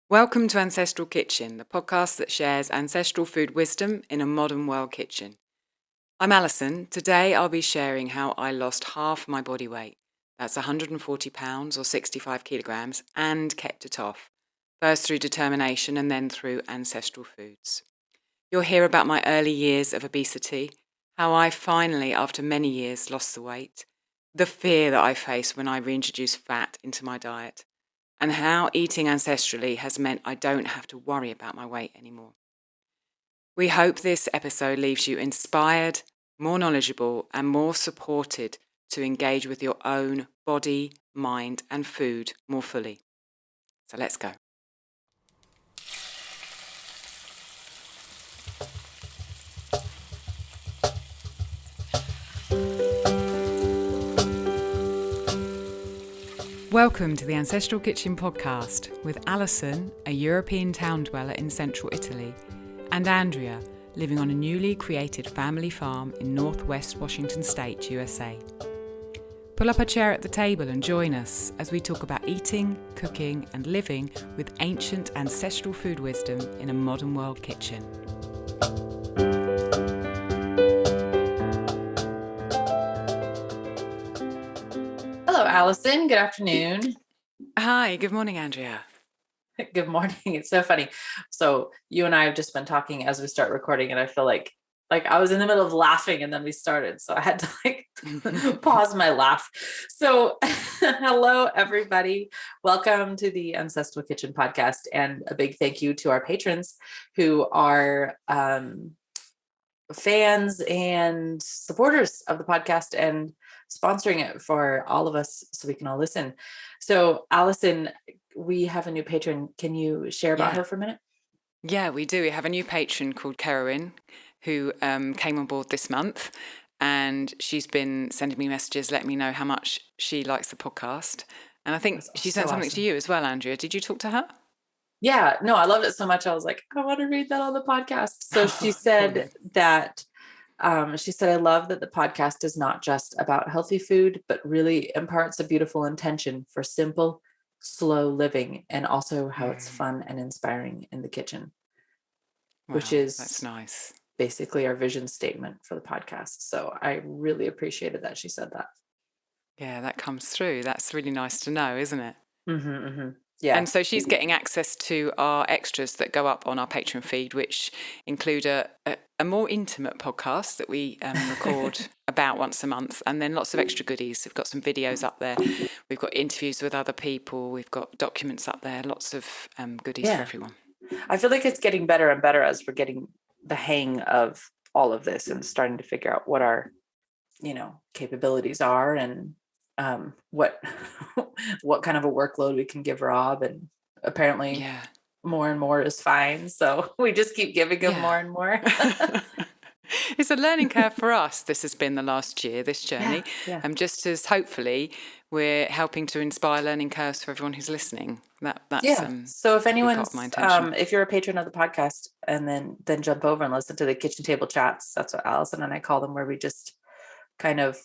Welcome to Ancestral Kitchen, the podcast that shares ancestral food wisdom in a modern world kitchen. I'm Alison. Today I'll be sharing how I lost half my body weight, that's 140 pounds or 65 kilograms, and kept it off, first through determination and then through ancestral foods. You'll hear about my early years of obesity, how I finally, after many years, lost the weight, the fear that I faced when I reintroduced fat into my diet, and how eating ancestrally has meant I don't have to worry about my weight anymore. We hope this episode leaves you inspired, more knowledgeable, and more supported to engage with your own body, mind, and food more fully. So let's go. Welcome to the Ancestral Kitchen podcast with Alison, a European town dweller in central Italy, and Andrea, living on a newly created family farm in northwest Washington State, USA. Pull up a chair at the table and join us as we talk about eating, cooking, and living with ancient ancestral food wisdom in a modern world kitchen. Hello, Alison. Good afternoon. Hi, good morning, Andrea. Good morning. It's so funny. So you and I have just been talking as we start recording, and I feel like I was in the middle of laughing and then we started. So I had to pause my laugh. So hello, everybody. Welcome to the Ancestral Kitchen podcast. And a big thank you to our patrons who are fans and supporters of the podcast and sponsoring it for all of us so we can all listen. So Alison, we have a new patron. Can you share about her for a minute? Yeah, we do. We have a new patron called Kerwin who came on board this month, and she's been sending me messages letting me know how much she likes the podcast. And I think she sent something to you as well, Andrea. Did you talk to her? Yeah, no, I loved it so much. I was like, I want to read that on the podcast. So she said that she said, I love that the podcast is not just about healthy food, but really imparts a beautiful intention for simple, slow living, and also how it's fun and inspiring in the kitchen, which is that's nice. Basically our vision statement for the podcast. So I really appreciated that she said that. Yeah, that comes through. That's really nice to know, isn't it? Mm-hmm, mm-hmm. Yeah. And so she's getting access to our extras that go up on our Patreon feed, which include a more intimate podcast that we record about once a month, and then lots of extra goodies. We've got some videos up there. We've got interviews with other people. We've got documents up there. Lots of goodies for everyone. I feel like it's getting better and better as we're getting the hang of all of this and starting to figure out what our, capabilities are and what kind of a workload we can give Rob, and apparently more and more is fine. So we just keep giving him more and more. It's a learning curve for us. This has been the last year, this journey. Just as hopefully we're helping to inspire learning curves for everyone who's listening. So if anyone's, if you're a patron of the podcast and then jump over and listen to the kitchen table chats, that's what Alison and I call them, where we just kind of,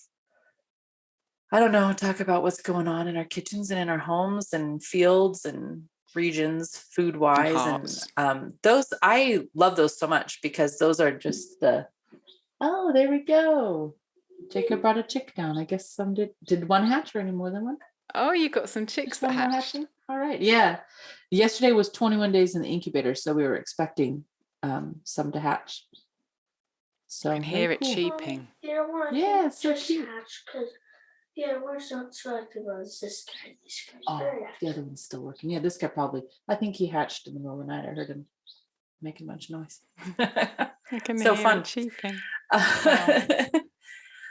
talk about what's going on in our kitchens and in our homes and fields and regions, food wise. And those, I love those so much because those are just there we go. Jacob brought a chick down. I guess some did one hatch or any more than one? Oh, you got some chicks that hatched. All right. Yeah. Yesterday was 21 days in the incubator, so we were expecting some to hatch. So I can hear it cheeping. Yeah, it's so cute. We're so excited about this guy. The other one's still working. Yeah, this guy I think he hatched in the middle of the night. I heard him making a bunch of noise. I can hear it cheeping. Wow.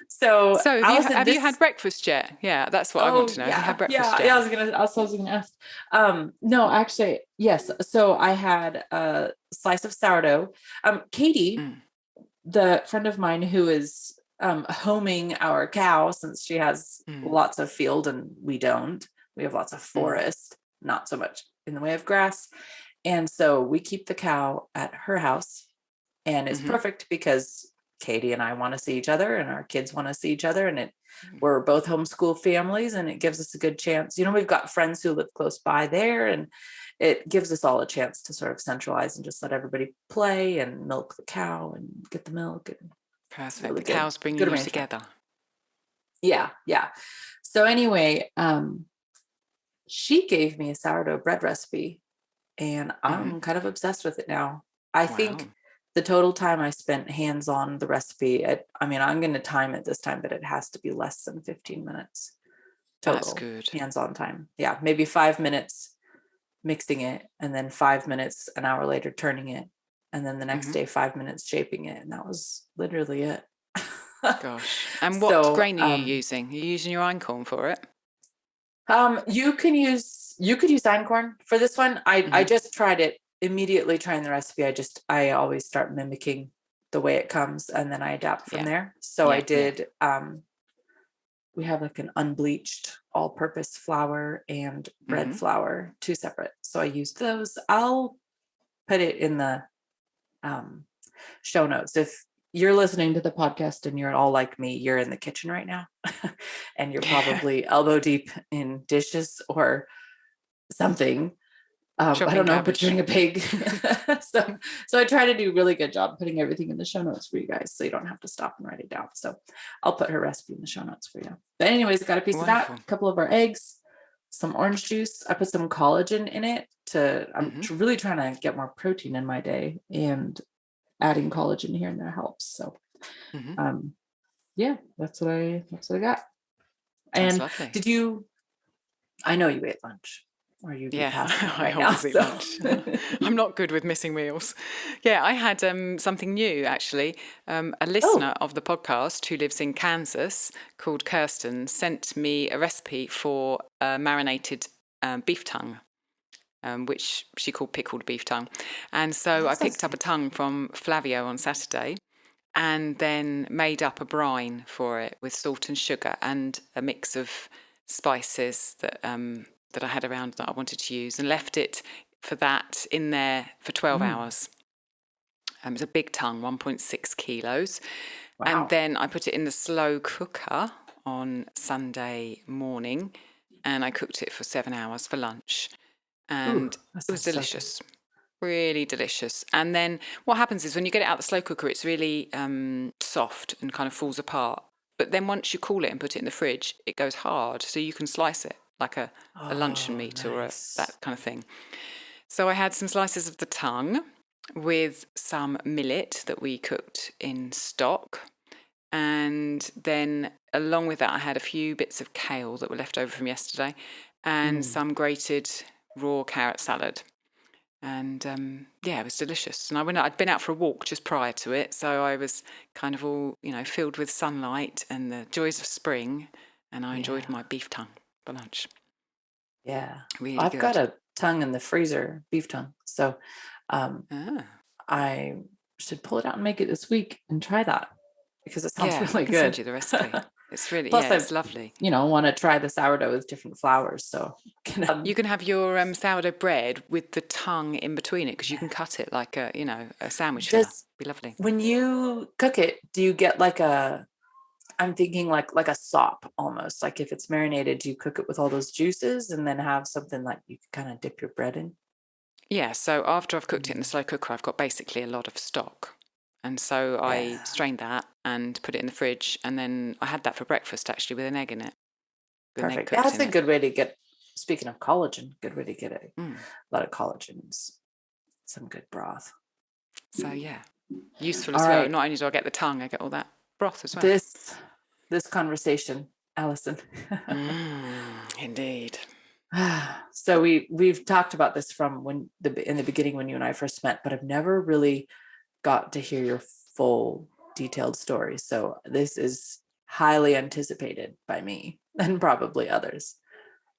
So Alison, have you had breakfast yet? Yeah, that's what I want to know. Have you had breakfast yet? Yeah, I was going to ask. No, actually, yes. So I had a slice of sourdough. Katie, the friend of mine who is homing our cow, since she has lots of field and we don't. We have lots of forest, not so much in the way of grass. And so we keep the cow at her house, and it's perfect because Katie and I want to see each other and our kids want to see each other, and we're both homeschool families, and it gives us a good chance. We've got friends who live close by there, and it gives us all a chance to sort of centralize and just let everybody play and milk the cow and get the milk. And Perfect. really The cows bring good you arrangement. together. Yeah. So anyway, she gave me a sourdough bread recipe, and I'm kind of obsessed with it now. I think the total time I spent hands on the recipe, I'm going to time it this time, but it has to be less than 15 minutes total. That's good. Hands-on time. Yeah, maybe 5 minutes mixing it, and then 5 minutes an hour later turning it, and then the next day 5 minutes shaping it, and that was literally it. Gosh. And what grain are you using? Are you using your einkorn for it? You could use einkorn for this one. I just tried it immediately, trying the recipe. I always start mimicking the way it comes, and then I adapt from there. So I did, we have like an unbleached all-purpose flour and bread flour, 2 separate. So I used those. I'll put it in the show notes. If you're listening to the podcast and you're all like me, you're in the kitchen right now and you're probably elbow deep in dishes or something. I don't know, butchering a pig. So I try to do a really good job putting everything in the show notes for you guys, so you don't have to stop and write it down. So I'll put her recipe in the show notes for you. But anyways, got a piece of that, a couple of our eggs, some orange juice. I put some collagen in it I'm really trying to get more protein in my day, and adding collagen here and there helps. So, that's what I got. And did you? I know you ate lunch, or you'd be passing out right now. I always eat lunch. I'm not good with missing meals. Yeah, I had something new actually. A listener of the podcast who lives in Kansas, called Kirsten, sent me a recipe for marinated beef tongue. Which she called pickled beef tongue. And so I picked up a tongue from Flavio on Saturday and then made up a brine for it with salt and sugar and a mix of spices that I had around that I wanted to use, and left it for that in there for 12 hours. It was a big tongue, 1.6 kilos. Wow. And then I put it in the slow cooker on Sunday morning, and I cooked it for 7 hours for lunch. And it was delicious, really delicious. And then what happens is when you get it out the slow cooker, it's really soft and kind of falls apart. But then once you cool it and put it in the fridge, it goes hard. So you can slice it like a luncheon meat or that kind of thing. So I had some slices of the tongue with some millet that we cooked in stock. And then along with that, I had a few bits of kale that were left over from yesterday and some grated raw carrot salad. And it was delicious. And I'd been out for a walk just prior to it, so I was kind of all filled with sunlight and the joys of spring, and I enjoyed my beef tongue for lunch. Really I've good. got a tongue in the freezer, beef tongue, so I should pull it out and make it this week and try that, because it sounds really good. Send you the recipe. It's really, Plus, it's lovely. Want to try the sourdough with different flours. So you can have your sourdough bread with the tongue in between it, because you can cut it like a sandwich filler. Be lovely. When you cook it, do you get I'm thinking like a sop almost? Like if it's marinated, do you cook it with all those juices and then have something like you can kind of dip your bread in? Yeah. So after I've cooked it in the slow cooker, I've got basically a lot of stock. And so I strained that and put it in the fridge. And then I had that for breakfast, actually, with an egg in it. Perfect. That's a good way to get, speaking of collagen, good way to get a lot of collagen, some good broth. So, useful as well. Not only do I get the tongue, I get all that broth as well. This conversation, Alison. Indeed. So we've talked about this from in the beginning when you and I first met, but I've never really got to hear your full detailed story. So this is highly anticipated by me and probably others.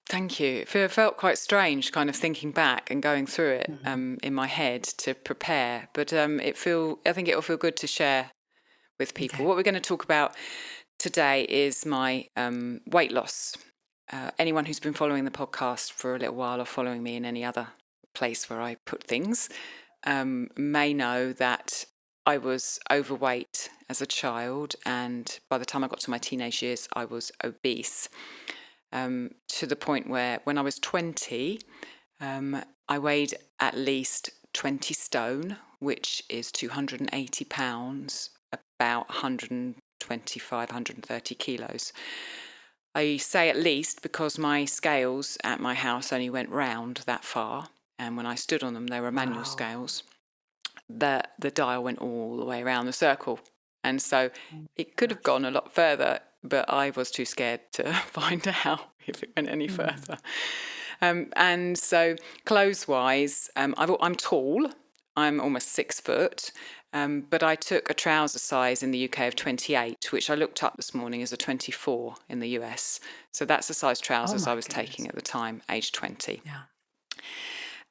Thank you. It felt quite strange kind of thinking back and going through it in my head to prepare, but I think it will feel good to share with people. Okay. What we're going to talk about today is my weight loss. Anyone who's been following the podcast for a little while or following me in any other place where I put things may know that I was overweight as a child, and by the time I got to my teenage years, I was obese, to the point where when I was 20, I weighed at least 20 stone, which is 280 pounds, about 125, 130 kilos. I say at least because my scales at my house only went round that far, and when I stood on them, they were manual scales. The dial went all the way around the circle, and so it could have gone a lot further, but I was too scared to find out if it went any further. And so clothes-wise, I'm tall. I'm almost 6 foot, but I took a trouser size in the UK of 28, which I looked up this morning as a 24 in the US. So that's the size trousers I was taking at the time, age 20. Yeah.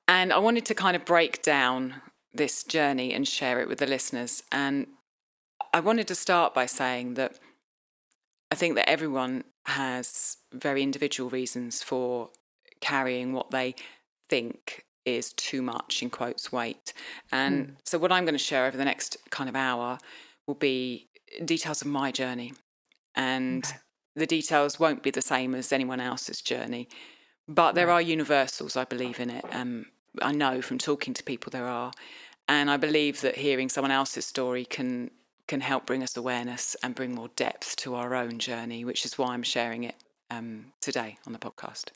And I wanted to kind of break down this journey and share it with the listeners. And I wanted to start by saying that I think that everyone has very individual reasons for carrying what they think is too much, in quotes, weight. And so what I'm going to share over the next kind of hour will be details of my journey. And the details won't be the same as anyone else's journey, but there are universals, I believe in it. I know from talking to people there are. And I believe that hearing someone else's story can help bring us awareness and bring more depth to our own journey, which is why I'm sharing it today on the podcast.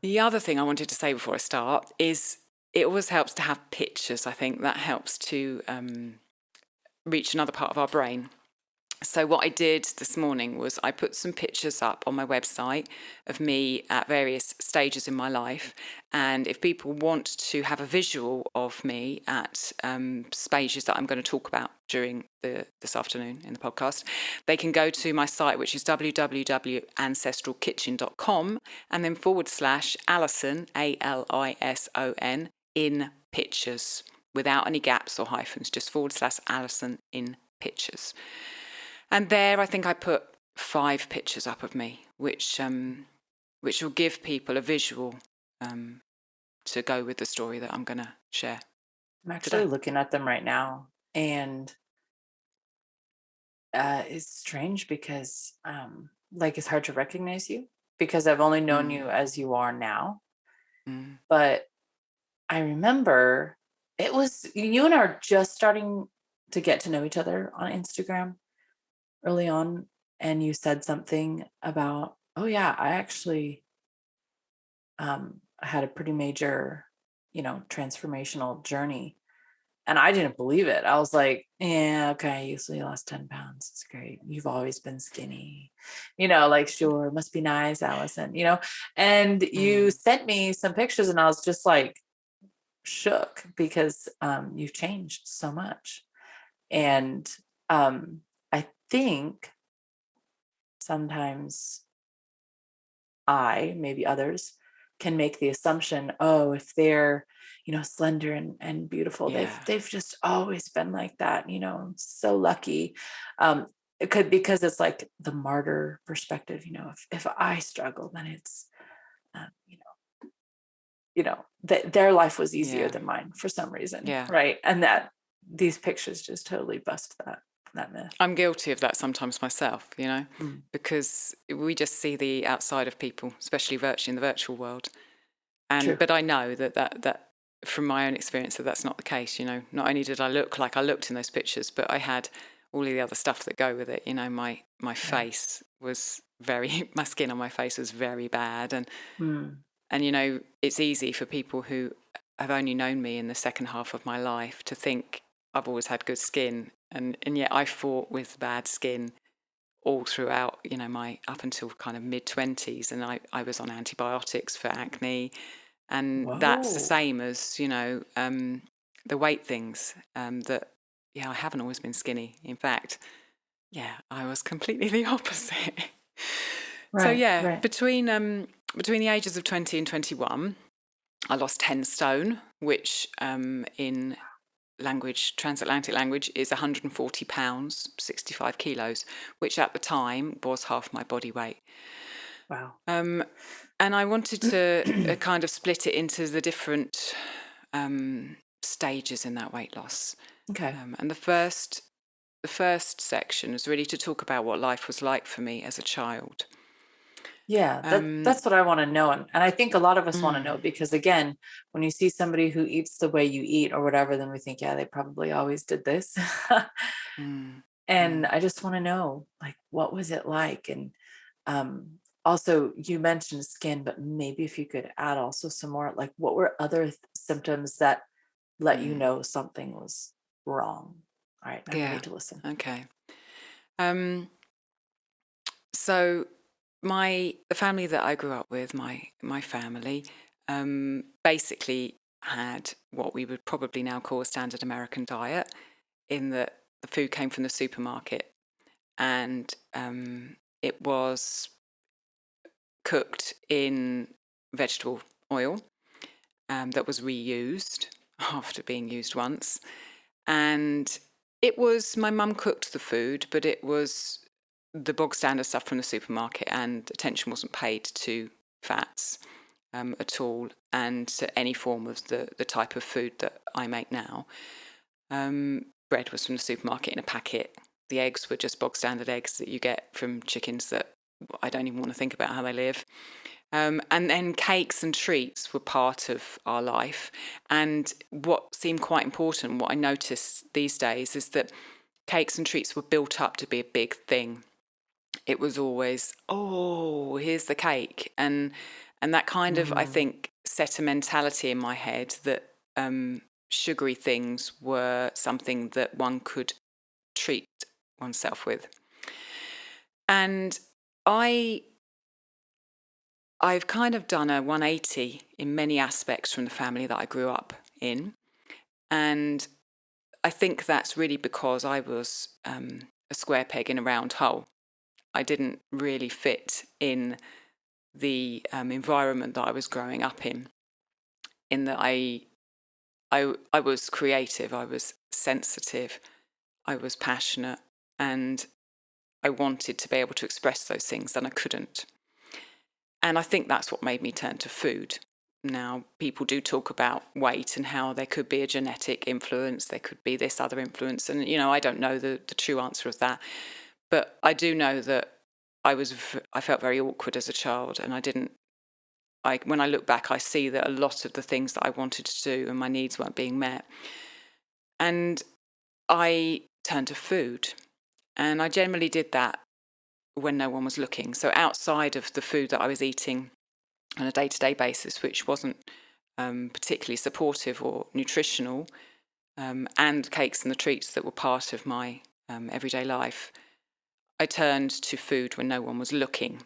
The other thing I wanted to say before I start is it always helps to have pictures. I think that helps to reach another part of our brain. So what I did this morning was I put some pictures up on my website of me at various stages in my life. And if people want to have a visual of me at stages that I'm going to talk about during this afternoon in the podcast, they can go to my site, which is www.ancestralkitchen.com, and then /Alison, Alison, in pictures, without any gaps or hyphens, just /Alison in pictures. And there, I think I put 5 pictures up of me, which will give people a visual to go with the story that I'm going to share. I'm actually looking at them right now, and it's strange because, it's hard to recognize you because I've only known you as you are now. But I remember it was you and I are just starting to get to know each other on Instagram early on, and you said something about, oh yeah, I actually had a pretty major, transformational journey. And I didn't believe it. I was like, yeah, okay, you lost 10 pounds. It's great. You've always been skinny, sure, must be nice, Alison, and you sent me some pictures and I was just like shook because you've changed so much. And I think sometimes maybe others can make the assumption, oh, if they're, slender and beautiful, they've just always been like that, so lucky. It could, because it's like the martyr perspective, if I struggle, then it's, their life was easier than mine for some reason. Yeah. Right. And that these pictures just totally bust that myth. I'm guilty of that sometimes myself, because we just see the outside of people, especially in the virtual world. But I know that from my own experience that's not the case. Not only did I look like I looked in those pictures, but I had all of the other stuff that go with it. My face was my skin on my face was very bad, and it's easy for people who have only known me in the second half of my life to think I've always had good skin, and yet I fought with bad skin all throughout, my up until kind of mid-20s, and I was on antibiotics for acne, and that's the same as, the weight things, that, I haven't always been skinny. In fact, I was completely the opposite. Between the ages of 20 and 21, I lost 10 stone, which in transatlantic language is 140 pounds, 65 kilos, which at the time was half my body weight. Wow. And I wanted to kind of split it into the different stages in that weight loss. Okay. And the first section was really to talk about what life was like for me as a child. Yeah, Um, that's what I want to know. And I think a lot of us want to mm, know, because again, when you see somebody who eats the way you eat or whatever, then we think, yeah, they probably always did this. mm, And mm, I just want to know, like, what was it like? And also, you mentioned skin, but maybe if you could add also some more, like, what were other symptoms that let you mm. know something was wrong? All right, I'm ready Yeah. to listen. Okay. Um, so the family that I grew up with, my family, basically had what we would probably now call a standard American diet, in that the food came from the supermarket, and it was cooked in vegetable oil that was reused after being used once. And my mum cooked the food, but it was the bog standard stuff from the supermarket, and attention wasn't paid to fats at all, and to any form of the type of food that I make now. Bread was from the supermarket in a packet. The eggs were just bog standard eggs that you get from chickens that I don't even want to think about how they live. And then cakes and treats were part of our life. And what seemed quite important, what I notice these days, is that cakes and treats were built up to be a big thing. It was always, oh, here's the cake. And that kind of, I Mm. think, set a mentality in my head that sugary things were something that one could treat oneself with. And I've kind of done a 180 in many aspects from the family that I grew up in. And I think that's really because I was a square peg in a round hole. I didn't really fit in the environment that I was growing up in that I was creative, I was sensitive, I was passionate, and I wanted to be able to express those things, and I couldn't. And I think that's what made me turn to food. Now, people do talk about weight and how there could be a genetic influence, there could be this other influence. And, I don't know the true answer of that. But I do know that I felt very awkward as a child, and when I look back, I see that a lot of the things that I wanted to do and my needs weren't being met. And I turned to food. And I generally did that when no one was looking. So outside of the food that I was eating on a day-to-day basis, which wasn't particularly supportive or nutritional, and cakes and the treats that were part of my everyday life, I turned to food when no one was looking.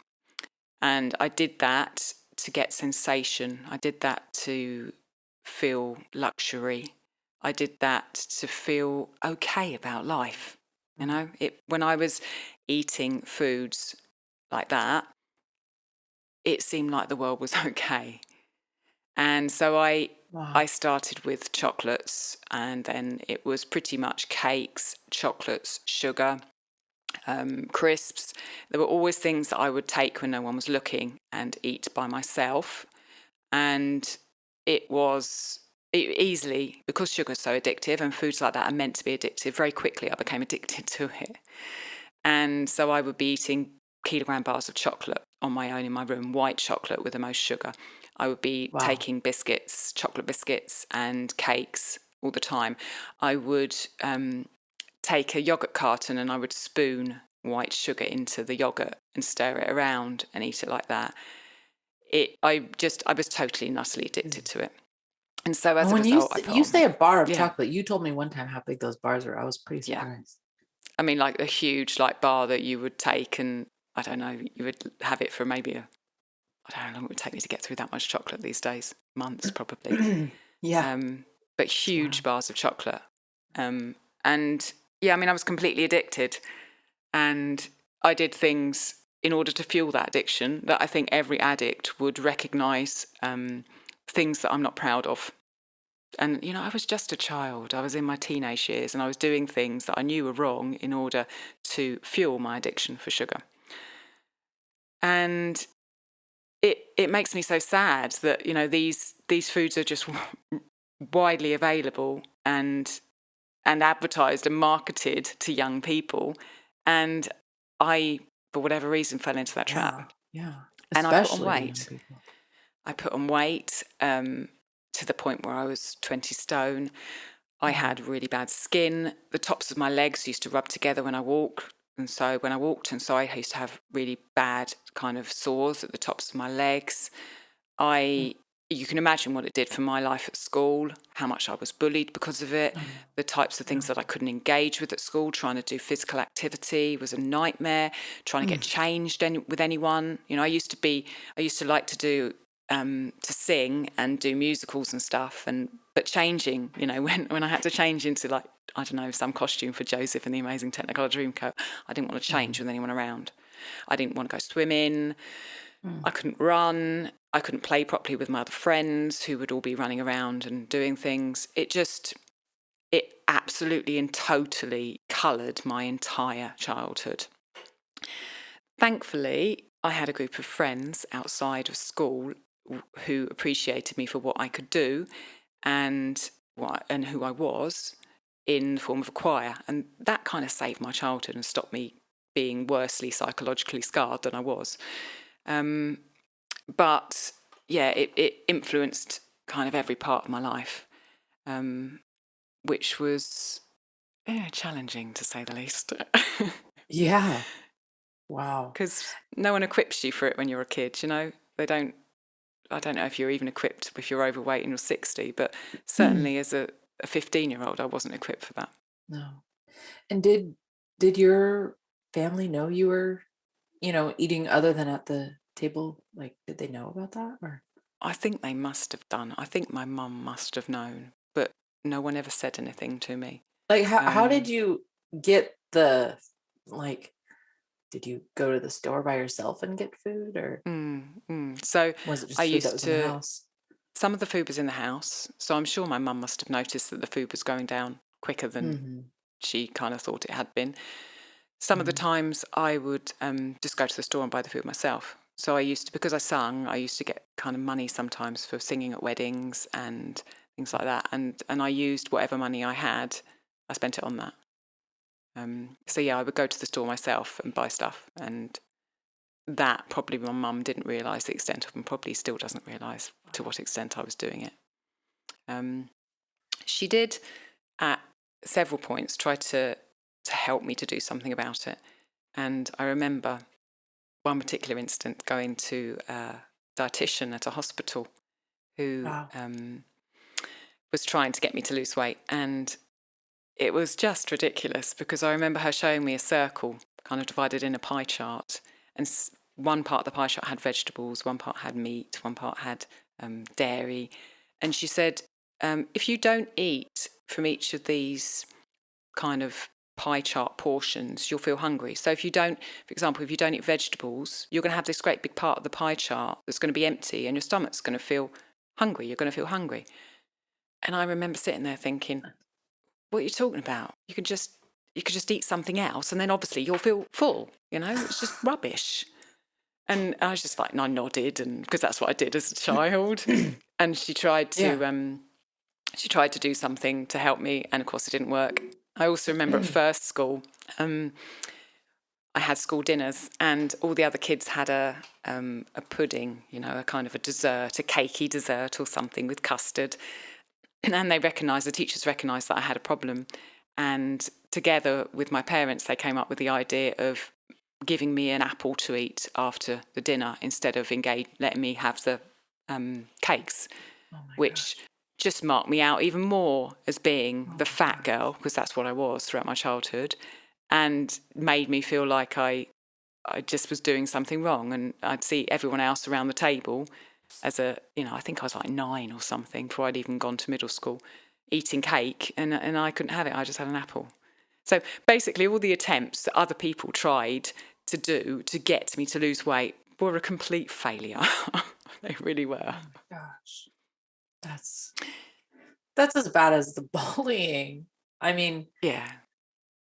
And I did that to get sensation. I did that to feel luxury. I did that to feel okay about life. When I was eating foods like that, it seemed like the world was okay. And so I Wow. started with chocolates, and then it was pretty much cakes, chocolates, sugar, crisps. There were always things that I would take when no one was looking and eat by myself. And it was easily, because sugar's so addictive and foods like that are meant to be addictive, very quickly I became addicted to it. And so I would be eating kilogram bars of chocolate on my own in my room, white chocolate with the most sugar. I would be Wow. taking biscuits, chocolate biscuits and cakes all the time. I would take a yogurt carton and I would spoon white sugar into the yogurt and stir it around and eat it like that. I was totally nuttily addicted to it. And so as And a when you result, I put you on, say a bar of yeah, chocolate, you told me one time how big those bars are. I was pretty yeah. surprised. I mean, like a huge bar that you would take, and I don't know, you would have it for maybe I don't know how long it would take me to get through that much chocolate these days. Months, probably. Yeah. But huge Wow. bars of chocolate. And yeah, I mean, I was completely addicted. And I did things in order to fuel that addiction that I think every addict would recognise, things that I'm not proud of. And, I was just a child. I was in my teenage years and I was doing things that I knew were wrong in order to fuel my addiction for sugar. And it makes me so sad that, these foods are just widely available and advertised and marketed to young people. And I, for whatever reason, fell into that trap. Yeah. And I put on Especially young weight. people. I put on weight to the point where I was 20 stone. I had really bad skin. The tops of my legs used to rub together when I walked. And so I used to have really bad kind of sores at the tops of my legs. You can imagine what it did for my life at school, how much I was bullied because of it, the types of things that I couldn't engage with at school. Trying to do physical activity was a nightmare. Trying to get changed with anyone. You know, I used to like to do to sing and do musicals and stuff, but changing, you know, when I had to change into, like, I don't know, some costume for Joseph and the Amazing Technicolor Dreamcoat, I didn't want to change with anyone around. I didn't want to go swimming. I couldn't run. I couldn't play properly with my other friends who would all be running around and doing things. It absolutely and totally coloured my entire childhood. Thankfully, I had a group of friends outside of school who appreciated me for what I could do and who I was in the form of a choir. And that kind of saved my childhood and stopped me being worsely psychologically scarred than I was. But yeah, it influenced kind of every part of my life, which was challenging, to say the least. Yeah. Wow. Because no one equips you for it when you're a kid, you know. I don't know if you're even equipped if you're overweight and you're 60, but certainly as a 15-year-old, I wasn't equipped for that. No. And did your family know you were, eating other than at the table? Like, did they know about that? Or I think they must have done. I think my mum must have known, but no one ever said anything to me. like, how did you get like, did you go to the store by yourself and get food, or So was it I just food that used was in the to. house? Some of the food was in the house, so I'm sure my mum must have noticed that the food was going down quicker than she kind of thought it had been. Some of the times I would just go to the store and buy the food myself. So because I sung, I used to get kind of money sometimes for singing at weddings and things like that. And I used whatever money I had, I spent it on that. So yeah, I would go to the store myself and buy stuff. And that probably my mum didn't realise the extent of, and probably still doesn't realise to what extent I was doing it. She did at several points try to help me to do something about it. And I remember one particular incident going to a dietitian at a hospital who was trying to get me to lose weight. And it was just ridiculous because I remember her showing me a circle kind of divided in a pie chart. And one part of the pie chart had vegetables, one part had meat, one part had dairy. And she said, if you don't eat from each of these kind of pie chart portions, you'll feel hungry. So if you don't, for example, if you don't eat vegetables, you're going to have this great big part of the pie chart that's going to be empty and your stomach's going to feel hungry. You're going to feel hungry. And I remember sitting there thinking, what are you talking about? You could just eat something else and then obviously you'll feel full, you know, it's just rubbish. And I was just like, and I nodded, and because that's what I did as a child. And she tried to do something to help me, and of course it didn't work. I also remember at first school, I had school dinners, and all the other kids had a pudding, you know, a kind of a dessert, a cakey dessert or something with custard. And the teachers recognised that I had a problem. And together with my parents, they came up with the idea of giving me an apple to eat after the dinner instead of letting me have the cakes, which just marked me out even more as being the fat girl, because that's what I was throughout my childhood, and made me feel like I just was doing something wrong. And I'd see everyone else around the table I think I was like 9 or something before I'd even gone to middle school, eating cake, and I couldn't have it. I just had an apple. So basically all the attempts that other people tried to do to get me to lose weight were a complete failure. They really were. Oh my gosh. That's as bad as the bullying. I mean, yeah.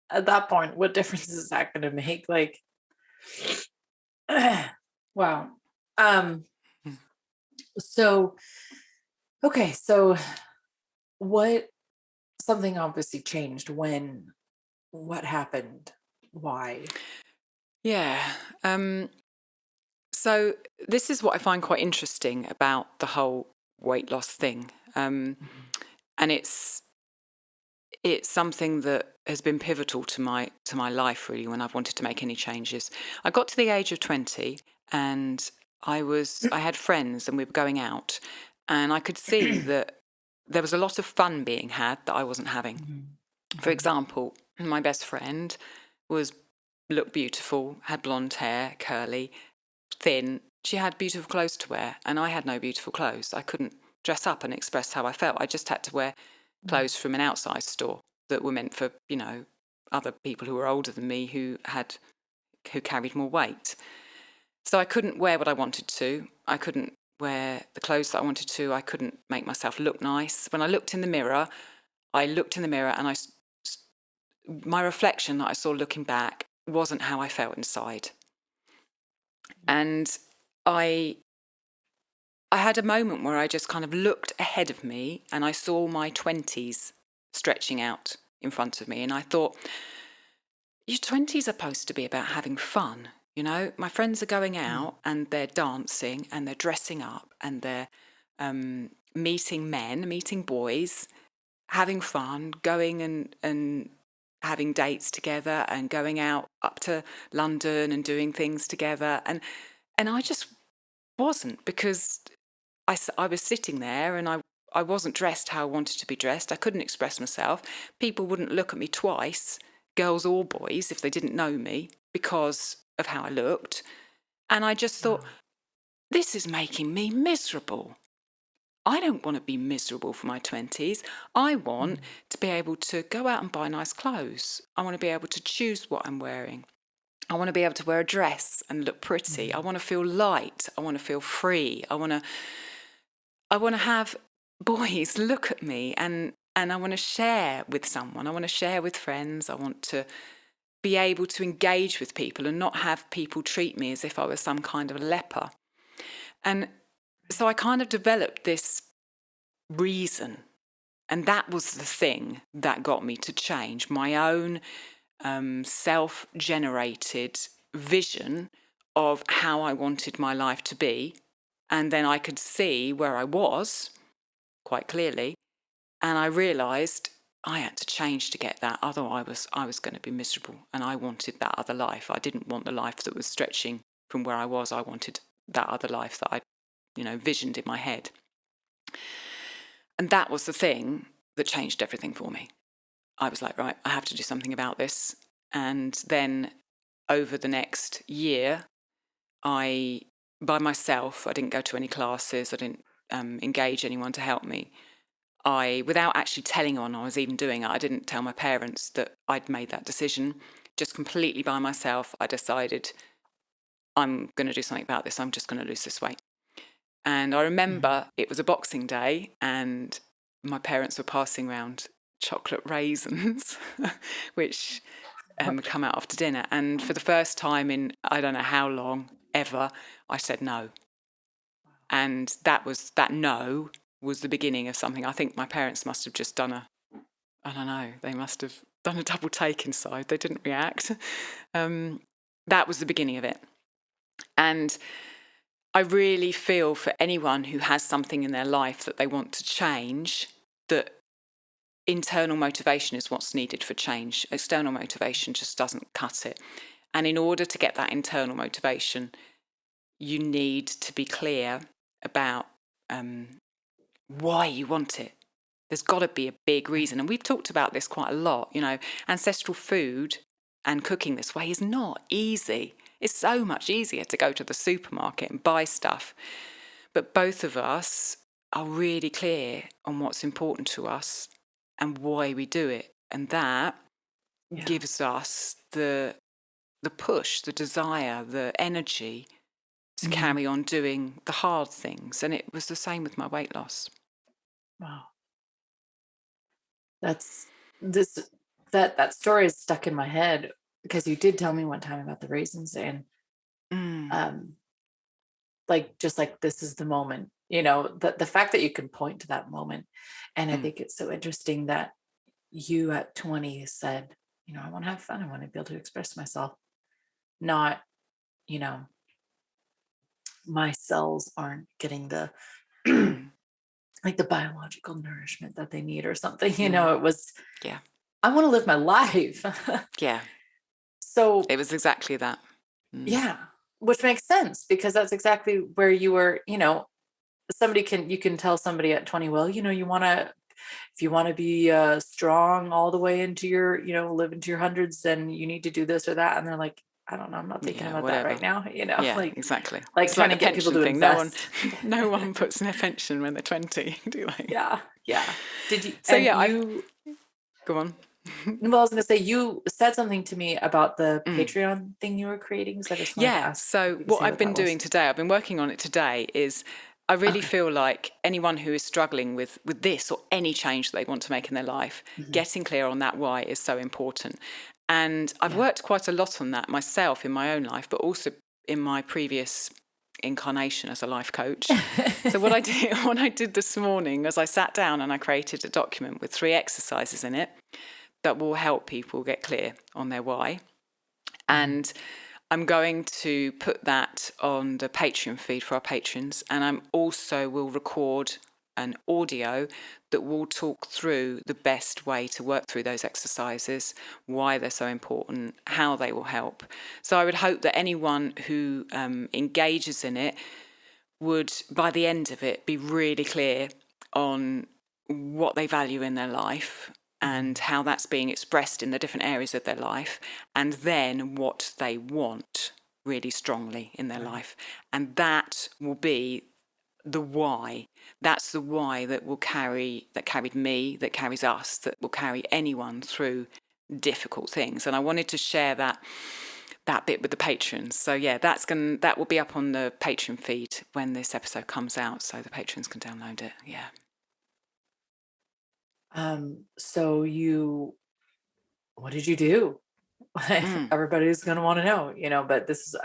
At that point, what difference is that going to make? Like, wow. So, okay. So something obviously changed what happened? Why? Yeah. So this is what I find quite interesting about the whole weight loss thing, and it's something that has been pivotal to my life, really, when I've wanted to make any changes. I got to the age of 20, and I had friends, and we were going out, and I could see that there was a lot of fun being had that I wasn't having. For example, my best friend looked beautiful, had blonde hair, curly, thin. She had beautiful clothes to wear, and I had no beautiful clothes. I couldn't dress up and express how I felt. I just had to wear clothes from an outside store that were meant for, other people who were older than me who carried more weight. So I couldn't wear what I wanted to. I couldn't wear the clothes that I wanted to. I couldn't make myself look nice. When I looked in the mirror, and my reflection that I saw looking back wasn't how I felt inside. And I had a moment where I just kind of looked ahead of me and I saw my 20s stretching out in front of me. And I thought, your 20s are supposed to be about having fun. My friends are going out and they're dancing and they're dressing up and they're meeting boys, having fun, going and having dates together and going out up to London and doing things together. And I just wasn't, because I was sitting there and I wasn't dressed how I wanted to be dressed. I couldn't express myself. People wouldn't look at me twice, girls or boys, if they didn't know me because of how I looked. And I just thought, this is making me miserable. I don't want to be miserable for my 20s. I want to be able to go out and buy nice clothes. I want to be able to choose what I'm wearing. I want to be able to wear a dress and look pretty. I want to feel light. I want to feel free. I want to have boys look at me and I want to share with someone. I want to share with friends. I want to be able to engage with people and not have people treat me as if I was some kind of a leper. And so I kind of developed this reason. And that was the thing that got me to change my own self-generated vision of how I wanted my life to be. And then I could see where I was quite clearly. And I realised I had to change to get that. Otherwise, I was going to be miserable. And I wanted that other life. I didn't want the life that was stretching from where I was. I wanted that other life that I, visioned in my head. And that was the thing that changed everything for me. I was like, right, I have to do something about this. And then over the next year, by myself, I didn't go to any classes. I didn't engage anyone to help me. Without actually telling anyone I was even doing it, I didn't tell my parents that I'd made that decision. Just completely by myself, I decided I'm going to do something about this. I'm just going to lose this weight. And I remember it was a Boxing Day and my parents were passing around chocolate raisins, which would come out after dinner. And for the first time in I don't know how long ever, I said no. And that no was the beginning of something. I think my parents must have just done they must have done a double take inside. They didn't react. That was the beginning of it. And I really feel for anyone who has something in their life that they want to change, that internal motivation is what's needed for change. External motivation just doesn't cut it. And in order to get that internal motivation, you need to be clear about why you want it. There's got to be a big reason. And we've talked about this quite a lot. Ancestral food and cooking this way is not easy. It's so much easier to go to the supermarket and buy stuff. But both of us are really clear on what's important to us and why we do it. And that gives us the push, the desire, the energy to carry on doing the hard things. And it was the same with my weight loss. Wow. That story is stuck in my head because you did tell me one time about the raisins and just like this is the moment, the fact that you can point to that moment. And I think it's so interesting that you at 20 said, I want to have fun. I want to be able to express myself, not, my cells aren't getting the Mm, like the biological nourishment that they need or something. mm, It was, yeah. I want to live my life. Yeah. So It was exactly that. Mm, yeah, which makes sense because that's exactly where you were, you can tell somebody at 20, well, if you want to be strong all the way into your, live into your hundreds, then you need to do this or that. And they're like, I don't know, I'm not thinking yeah, about that whatever. right now, Yeah, like exactly. like It's like trying the to get people pension to thing. No one, invest. no one puts in their pension when they're 20, do they? Yeah, yeah. Did you So and yeah, I've you go on. well, I was gonna say you said something to me about the Mm. Patreon thing you were creating, so I just wanted to Yeah. ask So if you could what say I've what been that was. doing today, I've been working on it today, is I really Okay. feel like anyone who is struggling with this or any change that they want to make in their life, Mhm. getting clear on that why is so important. And I've Yeah. worked quite a lot on that myself in my own life, but also in my previous incarnation as a life coach. So what I did this morning was I sat down and I created a document with 3 exercises in it that will help people get clear on their why. And I'm going to put that on the Patreon feed for our patrons, and I'm also will record an audio that will talk through the best way to work through those exercises, why they're so important, how they will help. So I would hope that anyone who engages in it would, by the end of it, be really clear on what they value in their life and how that's being expressed in the different areas of their life, and then what they want really strongly in their Right. life. And that will be the why. That's the why that carried me, that carries us, that will carry anyone through difficult things. And I wanted to share that bit with the patrons. So yeah, that will be up on the Patreon feed when this episode comes out, so the patrons can download it. Yeah. So what did you do? Mm. Everybody's going to want to know, but this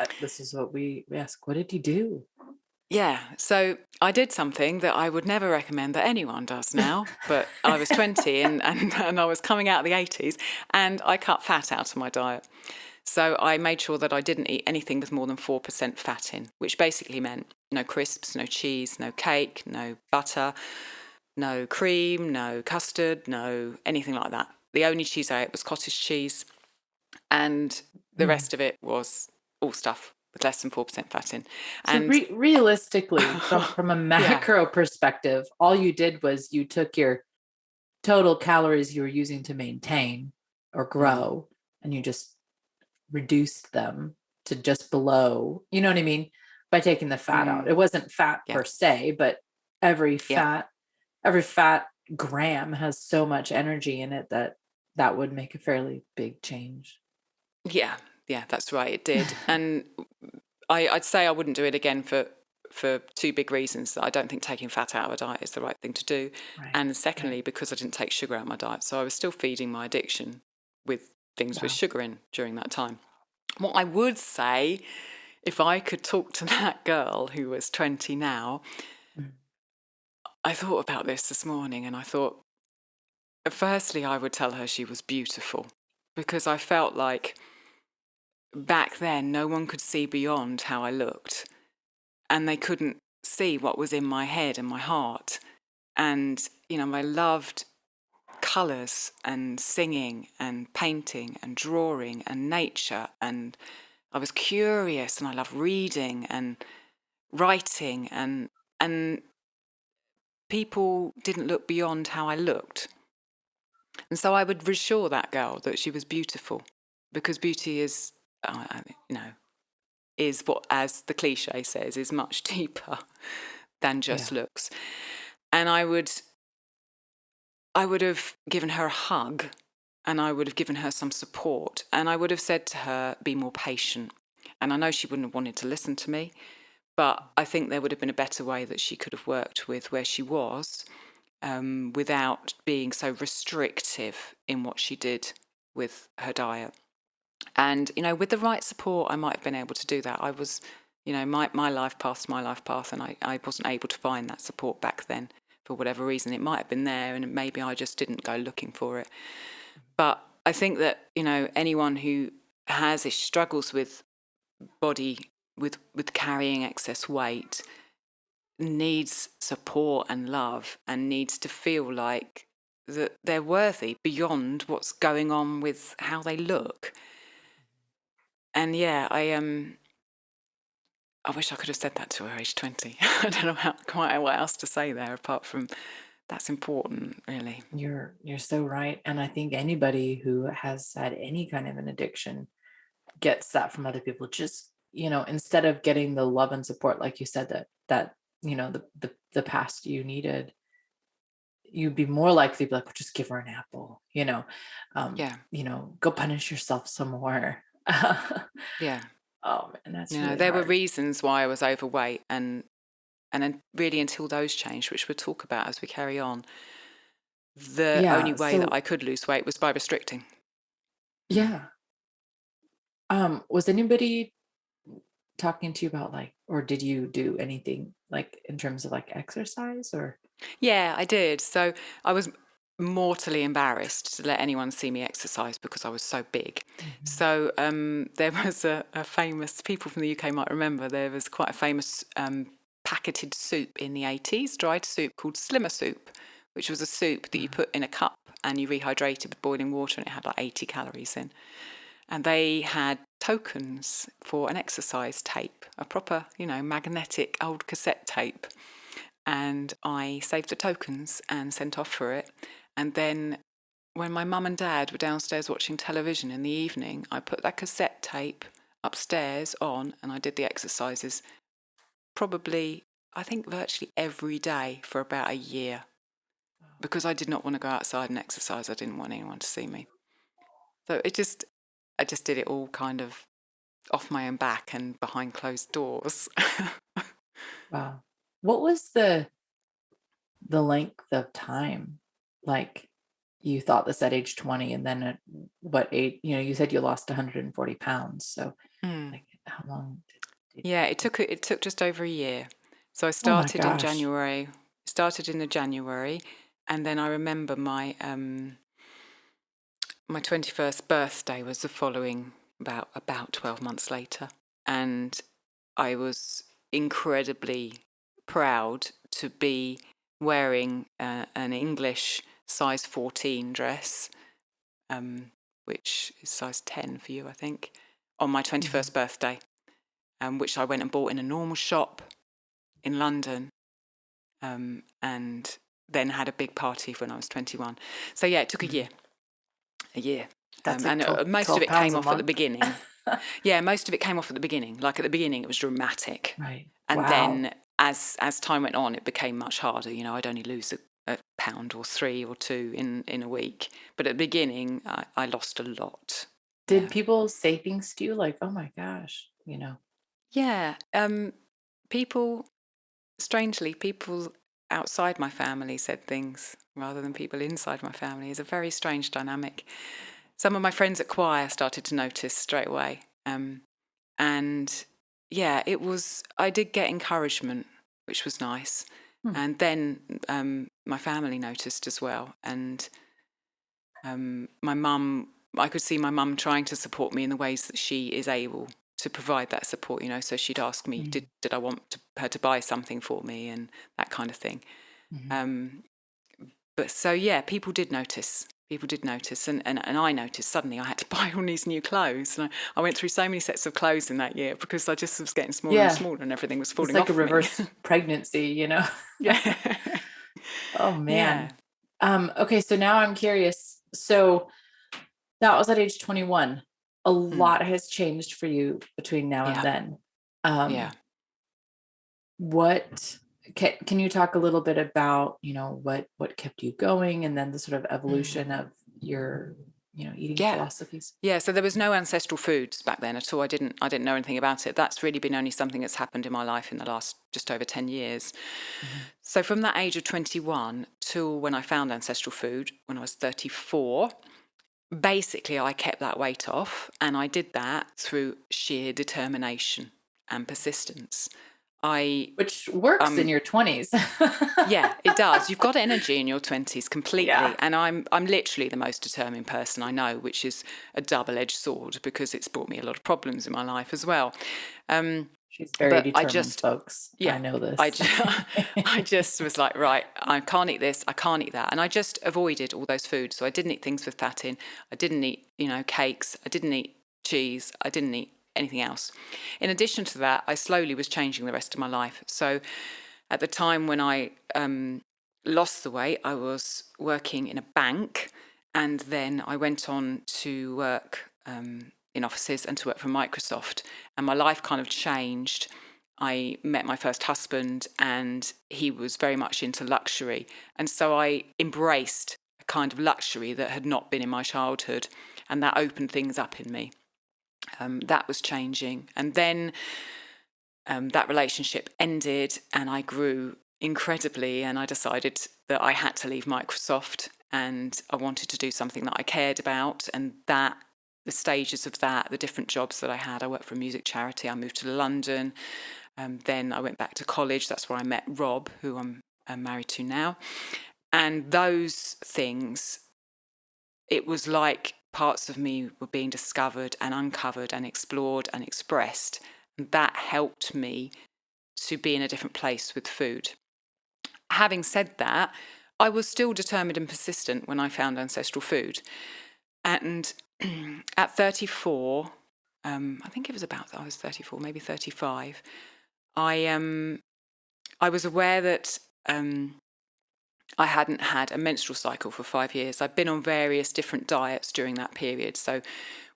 is what we ask. What did you do? Yeah, so I did something that I would never recommend that anyone does now, but I was 20 and I was coming out of the 80s, and I cut fat out of my diet. So I made sure that I didn't eat anything with more than 4% fat in, which basically meant no crisps, no cheese, no cake, no butter, no cream, no custard, no anything like that. The only cheese I ate was cottage cheese, and the Mm. rest of it was all stuff with less than 4% fat in. So And realistically, from a yeah, macro perspective, all you did was you took your total calories you were using to maintain or grow, and you just reduced them to just below, you know what I mean? By taking the fat out. It wasn't fat yeah, per se, but every yeah, fat, every fat gram has so much energy in it that would make a fairly big change. yeah, yeah, that's right, it did. And I'd say I wouldn't do it again for 2 big reasons. That I don't think taking fat out of a diet is the right thing to do. Right. And secondly, Right. because I didn't take sugar out of my diet. So I was still feeding my addiction with things with Wow. sugar in during that time. What I would say, if I could talk to that girl who was 20 now, Mm. I thought about this morning, and I thought, firstly, I would tell her she was beautiful, because I felt like back then no one could see beyond how I looked, and they couldn't see what was in my head and my heart. And, I loved colours and singing and painting and drawing and nature, and I was curious, and I loved reading and writing, and people didn't look beyond how I looked. And so I would reassure that girl that she was beautiful, because beauty is, is what, as the cliche says, is much deeper than Yeah. just looks. And I would have given her a hug, and I would have given her some support, and I would have said to her, be more patient. And I know she wouldn't have wanted to listen to me, but I think there would have been a better way that she could have worked with where she was, without being so restrictive in what she did with her diet. And, with the right support, I might have been able to do that. I was, my life path's my life path, and I wasn't able to find that support back then for whatever reason. It might have been there, and maybe I just didn't go looking for it. But I think that, anyone who struggles with body with carrying excess weight needs support and love, and needs to feel like that they're worthy beyond what's going on with how they look. And yeah, I wish I could have said that to her age 20. I don't know quite what else to say there apart from that's important, really. You're so right. And I think anybody who has had any kind of an addiction gets that from other people. Just, instead of getting the love and support, like you said, that the past you needed, you'd be more likely to be like, well, just give her an apple, Yeah. Go punish yourself some more. Yeah. Oh man, that's really there hard. were reasons why I was overweight, and then really until those changed, which we'll talk about as we carry on, the only way that I could lose weight was by restricting. Yeah. Was anybody talking to you about or did you do anything in terms of exercise or? Yeah, I did. So I was mortally embarrassed to let anyone see me exercise because I was so big. Mm-hmm. So there was a famous, people from the UK might remember, there was quite a famous packeted soup in the 80s, dried soup called Slimmer soup, which was a soup that you put in a cup and you rehydrated with boiling water, and it had 80 calories in. And they had tokens for an exercise tape, a proper, magnetic old cassette tape. And I saved the tokens and sent off for it. And then when my mum and dad were downstairs watching television in the evening, I put that cassette tape upstairs on, and I did the exercises probably, I think, virtually every day for about a year, because I did not want to go outside and exercise. I didn't want anyone to see me. So I just did it all kind of off my own back and behind closed doors. Wow. What was the length of time you thought this at age 20, and then at what age, you said you lost 140 pounds. So how long did Yeah, it took just over a year. So I Oh my started in gosh. January. And then I remember my 21st birthday was the following about 12 months later, and I was incredibly proud to be wearing an English size 14 dress, which is size 10 for you, I think, on my 21st birthday, which I went and bought in a normal shop in London, and then had a big party when I was 21. So yeah, it took a year. That's and 12 most of it pounds came a off at the month. beginning. Yeah, most of it came off at the beginning. Like at the beginning, it was dramatic. Right. And Wow. then as time went on, it became much harder. I'd only lose a pound or 3 or 2 in a week. But at the beginning, I lost a lot. Did people say things to you like, oh my gosh, Yeah. Strangely, people outside my family said things rather than people inside my family. It's a very strange dynamic. Some of my friends at choir started to notice straight away. And yeah, I did get encouragement, which was nice. And then my family noticed as well. And my mum, I could see my mum trying to support me in the ways that she is able to provide that support, so she'd ask me, did I want her to buy something for me and that kind of thing. But so, yeah, people did notice. And I noticed suddenly I had to buy all these new clothes. And I went through so many sets of clothes in that year because I just was getting smaller and smaller and everything was falling off. It's like a reverse pregnancy, Yeah. Oh, man. Yeah. Okay, so now I'm curious. So that was at age 21. A lot has changed for you between now and then. What can you talk a little bit about, what kept you going, and then the sort of evolution of your, eating philosophies? Yeah. So there was no ancestral foods back then at all. I didn't know anything about it. That's really been only something that's happened in my life in the last just over 10 years. So from that age of 21 till when I found ancestral food, when I was 34, basically I kept that weight off, and I did that through sheer determination and persistence. Which works in your 20s. Yeah, it does. You've got energy in your 20s completely. Yeah. And I'm literally the most determined person I know, which is a double-edged sword because it's brought me a lot of problems in my life as well. She's very But determined, folks. yeah, I know this. I just was like, right, I can't eat this, I can't eat that. And I just avoided all those foods. So I didn't eat things with fat in. I didn't eat, cakes. I didn't eat cheese. I didn't eat anything else. In addition to that, I slowly was changing the rest of my life. So at the time when I lost the weight, I was working in a bank, and then I went on to work in offices and to work for Microsoft, and my life kind of changed. I met my first husband, and he was very much into luxury, and so I embraced a kind of luxury that had not been in my childhood, and that opened things up in me. That was changing, and then that relationship ended, and I grew incredibly, and I decided that I had to leave Microsoft, and I wanted to do something that I cared about, and that the stages of that, the different jobs that I had. I worked for a music charity. I moved to London. Then I went back to college. That's where I met Rob, who I'm married to now. And those things, it was like parts of me were being discovered and uncovered and explored and expressed. And that helped me to be in a different place with food. Having said that, I was still determined and persistent when I found ancestral food. And at 34, I think it was about, I was 34, maybe 35, I was aware that I hadn't had a menstrual cycle for 5 years. I'd been on various different diets during that period. So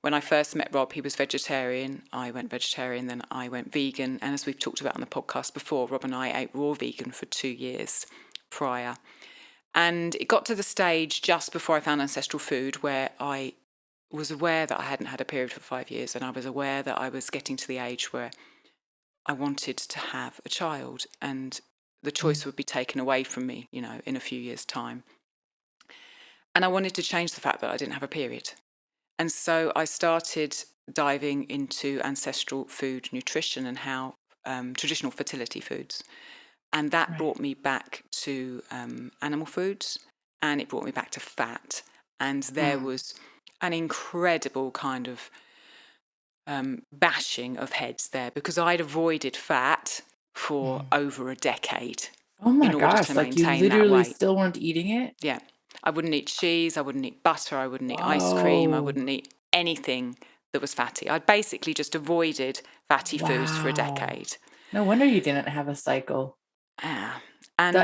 when I first met Rob, he was vegetarian. I went vegetarian, then I went vegan. And as we've talked about on the podcast before, Rob and I ate raw vegan for 2 years prior. And it got to the stage just before I found ancestral food where I was aware that I hadn't had a period for 5 years, and I was aware that I was getting to the age where I wanted to have a child, and the choice would be taken away from me, in a few years' time. And I wanted to change the fact that I didn't have a period. And so I started diving into ancestral food nutrition and how traditional fertility foods. And that brought me back to animal foods, and it brought me back to fat. And there was an incredible kind of bashing of heads there, because I'd avoided fat for over a decade. Oh my in order gosh, to like you maintain that literally weight. still weren't eating it? Yeah. I wouldn't eat cheese, I wouldn't eat butter, I wouldn't eat ice cream, I Whoa. wouldn't eat anything that was fatty. I'd basically just avoided fatty foods for a Wow. decade. No wonder you didn't have a cycle. And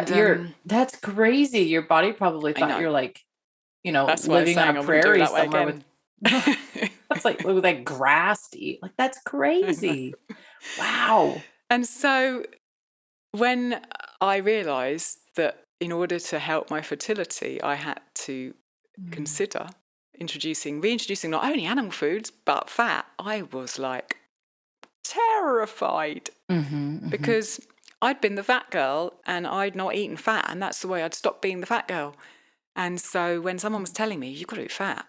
That's crazy. Your body probably I thought know. you're like, That's why I was living on saying a I wouldn't do it prairie that way somewhere again. with that's like with like grass to eat. Like that's crazy. Wow. And so when I realised that in order to help my fertility, I had to consider reintroducing not only animal foods, but fat, I was like terrified because I'd been the fat girl and I'd not eaten fat, and that's the way I'd stopped being the fat girl. And so when someone was telling me, you've got to eat fat,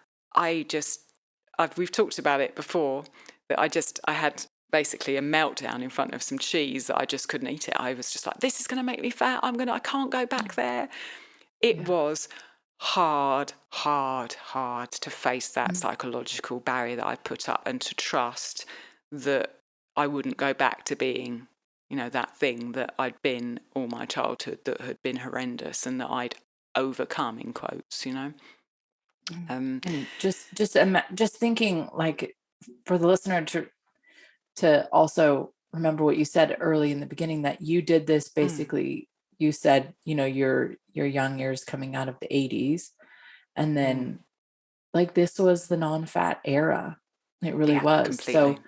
we've talked about it before, that I had basically a meltdown in front of some cheese that I just couldn't eat it. I was just like, this is going to make me fat. I can't go back there. It was hard to face that psychological barrier that I put up, and to trust that I wouldn't go back to being, that thing that I'd been all my childhood that had been horrendous and that I'd overcome, in quotes, And just thinking, like, for the listener to also remember what you said early in the beginning, that you did this basically. You said, your young years coming out of the 80s, and then like this was the non-fat era. It really was. Completely.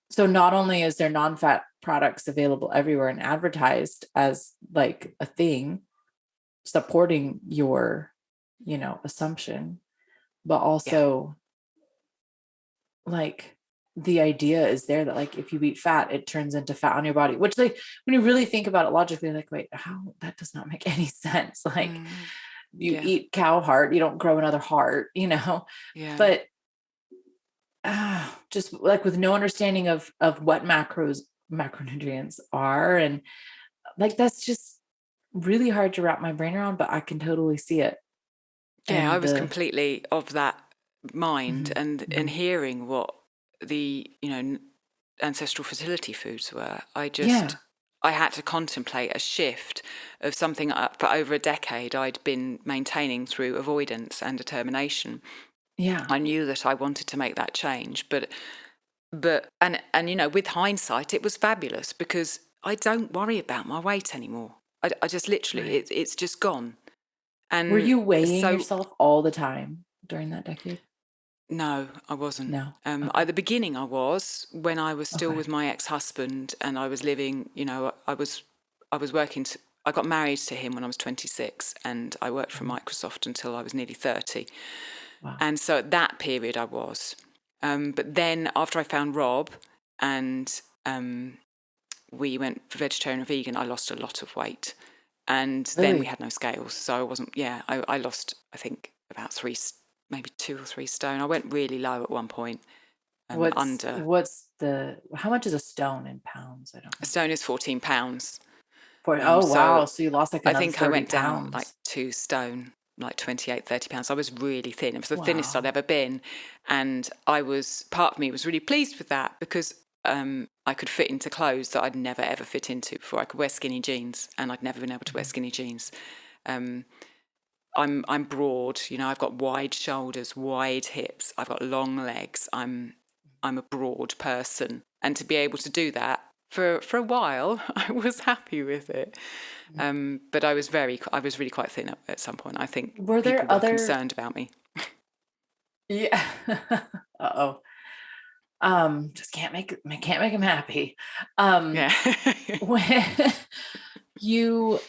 So not only is there non-fat products available everywhere and advertised as like a thing supporting your, assumption, but also like the idea is there that like if you eat fat, it turns into fat on your body, which, like, when you really think about it logically, like, wait, how? That does not make any sense. Like you eat cow heart, you don't grow another heart, but just like with no understanding of what macronutrients are, and like that's just really hard to wrap my brain around, but I can totally see it. Yeah, I was completely of that mind, and hearing what the ancestral fertility foods were. Yeah. I had to contemplate a shift of something for over a decade I'd been maintaining through avoidance and determination. Yeah. I knew that I wanted to make that change, but you know, with hindsight, it was fabulous because I don't worry about my weight anymore. I just literally, Right. it's just gone. Were And you weighing so, yourself all the time during that decade? no, I wasn't. No. At the beginning, I was when I was still Okay. with my ex-husband, and I was living. You know, I was working. I got married to him when I was 26, and I worked for Mhm. Microsoft until I was nearly 30. Wow. And so at that period, I was. But then after I found Rob, and we went vegetarian and vegan, I lost a lot of weight. And then we Really? had no scales, so I wasn't. Yeah, I lost, I think, about maybe 2 or 3 stone. I went really low at one point. Under How much is a stone in pounds? I don't a know. stone is 14 pounds. Oh, So wow. So you lost like I another think I 30 went down like pounds. 2 stone, like 28, 30 pounds. I was really thin. It was the thinnest I'd Wow. ever been. And part of me was really pleased with that because I could fit into clothes that I'd never ever fit into before. I could wear skinny jeans, and I'd never been able to wear Mhm. skinny jeans. I'm broad, you know, I've got wide shoulders, wide hips, I've got long legs. I'm a broad person. And to be able to do that for a while, I was happy with it. But I was really quite thin at some point. I think Were people there were other concerned about me. Yeah. Uh-oh. Just can't make him happy. Yeah. When you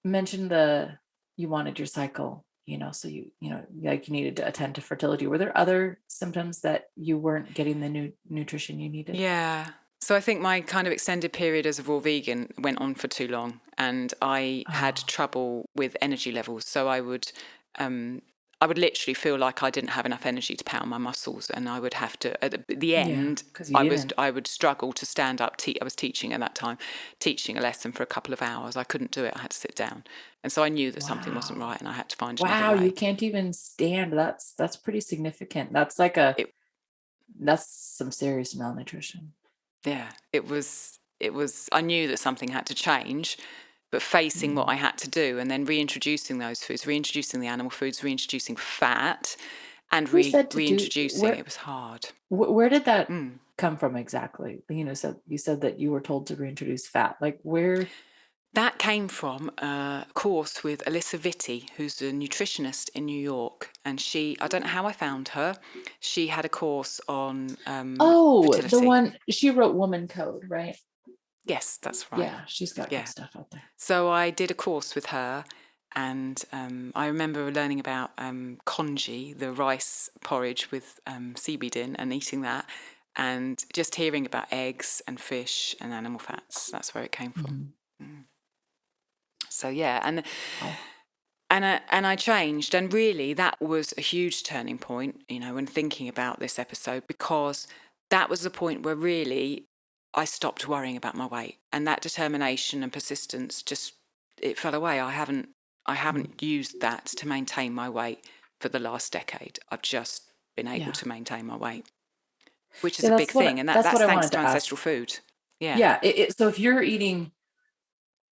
mentioned you wanted your cycle, so like you needed to attend to fertility. Were there other symptoms that you weren't getting the nutrition you needed? Yeah. So I think my kind of extended period as a raw vegan went on for too long, and I had Oh, trouble with energy levels. So I would literally feel like I didn't have enough energy to power my muscles, and I would have to, at the yeah, end, because you didn't. I would struggle to stand up. I was teaching at that time, teaching a lesson for a couple of hours. I couldn't do it. I had to sit down, and so I knew that something wasn't Wow. right, and I had to find another Wow, you way. can't even stand. That's pretty significant. It That's some serious malnutrition. Yeah, it was. I knew that something had to change, but facing what Mhm. I had to do, and then reintroducing those foods, reintroducing the animal foods, reintroducing fat, and Who said to do reintroducing it was hard. where did that Mm. come from exactly? So you said that you were told to reintroduce fat. Like where? That came from a course with Alyssa Vitti, who's a nutritionist in New York, and I don't know how I found her. She had a course on Oh, the fertility. one she wrote Woman Code, right? Yes, that's right. Yeah, she's got good Yeah. stuff out there. So I did a course with her, and I remember learning about congee, the rice porridge with seaweed in, and eating that, and just hearing about eggs and fish and animal fats. That's where it came from. Mhm. So yeah, Wow. and I changed, and really that was a huge turning point, you know, when thinking about this episode, because that was the point where really I stopped worrying about my weight, and that determination and persistence just it fell away. I Mm. haven't used that to maintain my weight for the last decade. I've just been able Yeah. to maintain my weight, which is Yeah, a big thing, and that's what that's I thanks wanted to to ask. ancestral food. Yeah. Yeah, so if you're eating,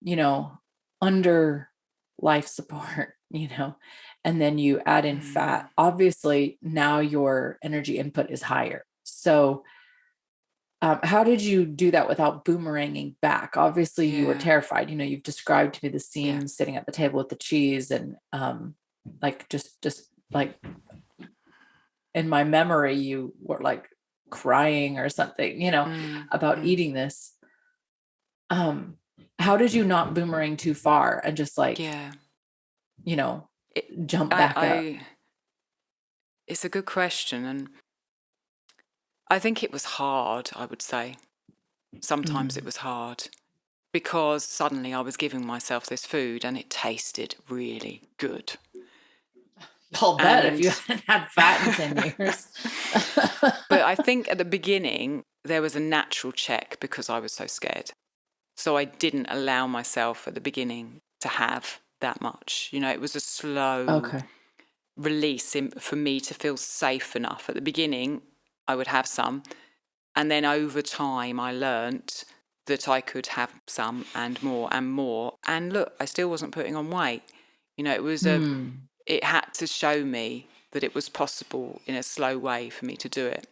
you know, under life support, and then you add in Mm, fat, obviously now your energy input is higher. So, how did you do that without boomeranging back? Obviously, you were yeah. terrified. You've described to me the Yeah. scene sitting at the table with the cheese and, like just like in my memory, you were like crying or something, Mm, about mm, eating this. Um, how did you not boomerang too far and just like, yeah. you know, It, jump back up? I It's a good question, and I think it was hard, I would say. Sometimes it Mm. was hard because suddenly I was giving myself this food and it tasted really good. I'll bet if you And hadn't had fat in 10 years. but I think at the beginning there was a natural check because I was so scared. So I didn't allow myself at the beginning to have that much. You know, it was a slow Okay. release for me to feel safe enough. At the beginning, I would have some. And then over time, I learnt that I could have some and more and more. And look, I still wasn't putting on weight. You know, it had to show me that it was possible in a slow way for me to do it.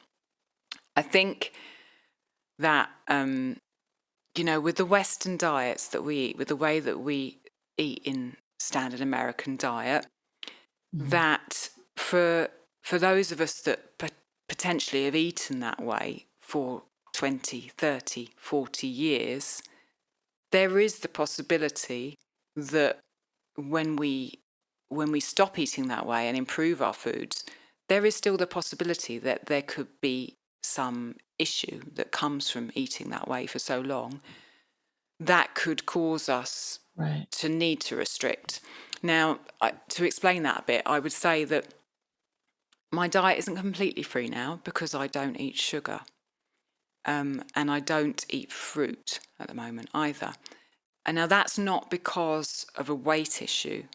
I think that, you know, with the Western diets that we eat, with the way that we eat in standard American diet, that for those of us that potentially have eaten that way for 20, 30, 40 years, there is the possibility that when we stop eating that way and improve our foods, there is still the possibility that there could be some issue that comes from eating that way for so long that could cause us to need to restrict. Now, to explain that a bit, I would say that my diet isn't completely free now because I don't eat sugar. And I don't eat fruit at the moment either. And now that's not because of a weight issue.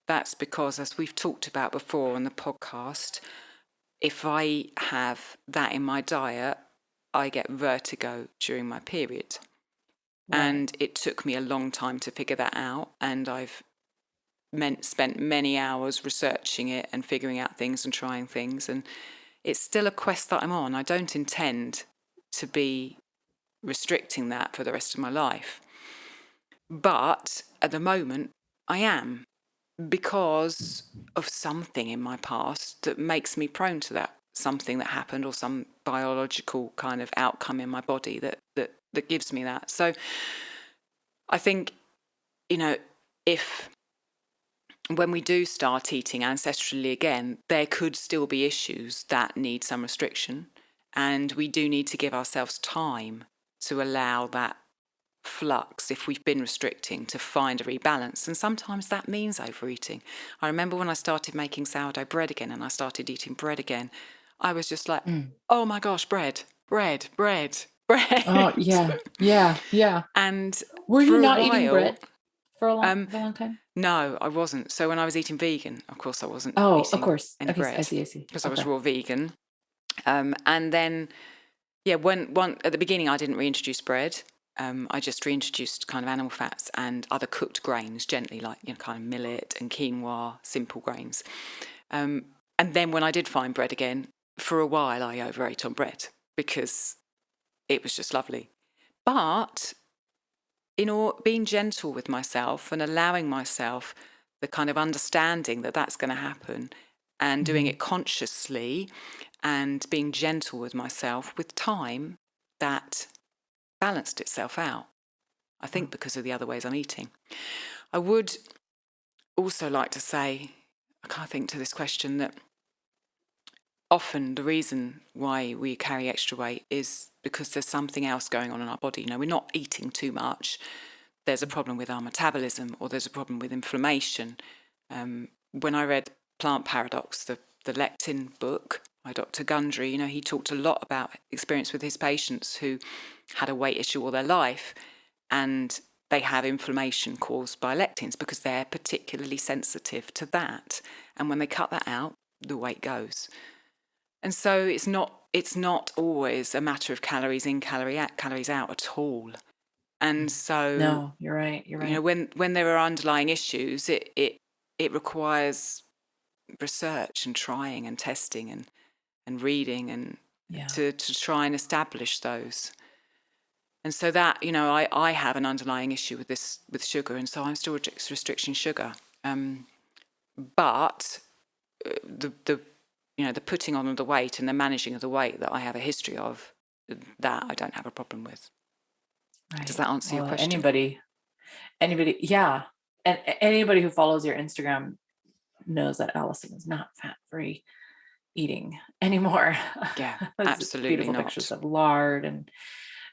That's because, as we've talked about before on the podcast, if I have that in my diet, I get vertigo during my period. And it took me a long time to figure that out. And I've spent many hours researching it and figuring out things and trying things. And it's still a quest that I'm on. I don't intend to be restricting that for the rest of my life. But at the moment, I am, because of something in my past that makes me prone to that, something that happened or some biological kind of outcome in my body that gives me that. So I think, you know, if when we do start eating ancestrally again, there could still be issues that need some restriction. And we do need to give ourselves time to allow that flux, if we've been restricting, to find a rebalance. And sometimes that means overeating. I remember when I started making sourdough bread again and I started eating bread again, I was just like, oh my gosh, bread. Oh, yeah. And were for you a not eating while, bread for a long time? No, I wasn't. So when I was eating vegan, of course I wasn't Oh, of eating course. any Okay, bread. I see. Because I was raw vegan. And then, at the beginning I didn't reintroduce bread. I just reintroduced kind of animal fats and other cooked grains gently, like, you know, kind of millet and quinoa, simple grains. And then when I did find bread again, for a while I overate on bread because it was just lovely. But being gentle with myself and allowing myself the kind of understanding that that's going to happen and doing it consciously and being gentle with myself, with time, that balanced itself out, I think, because of the other ways I'm eating. I would also like to say, I kind of think to this question, that often the reason why we carry extra weight is because there's something else going on in our body. You know, we're not eating too much. There's a problem with our metabolism, or there's a problem with inflammation. When I read Plant Paradox, the lectin book by Dr. Gundry, you know, he talked a lot about experience with his patients who had a weight issue all their life, and they have inflammation caused by lectins because they're particularly sensitive to that. And when they cut that out, the weight goes. And so it's not always a matter of calories in, calories out at all. And so, no, you're right. You know, when there are underlying issues, it requires research and trying and testing and reading and to try and establish those. And so that, you know, I have an underlying issue with sugar, and so I'm still restricting sugar. But the putting on of the weight and the managing of the weight that I have a history of, that I don't have a problem with. Right. Does that answer your question? Anybody, yeah. And anybody who follows your Instagram knows that Alison is not fat-free eating anymore. Yeah, absolutely beautiful not. Pictures of lard and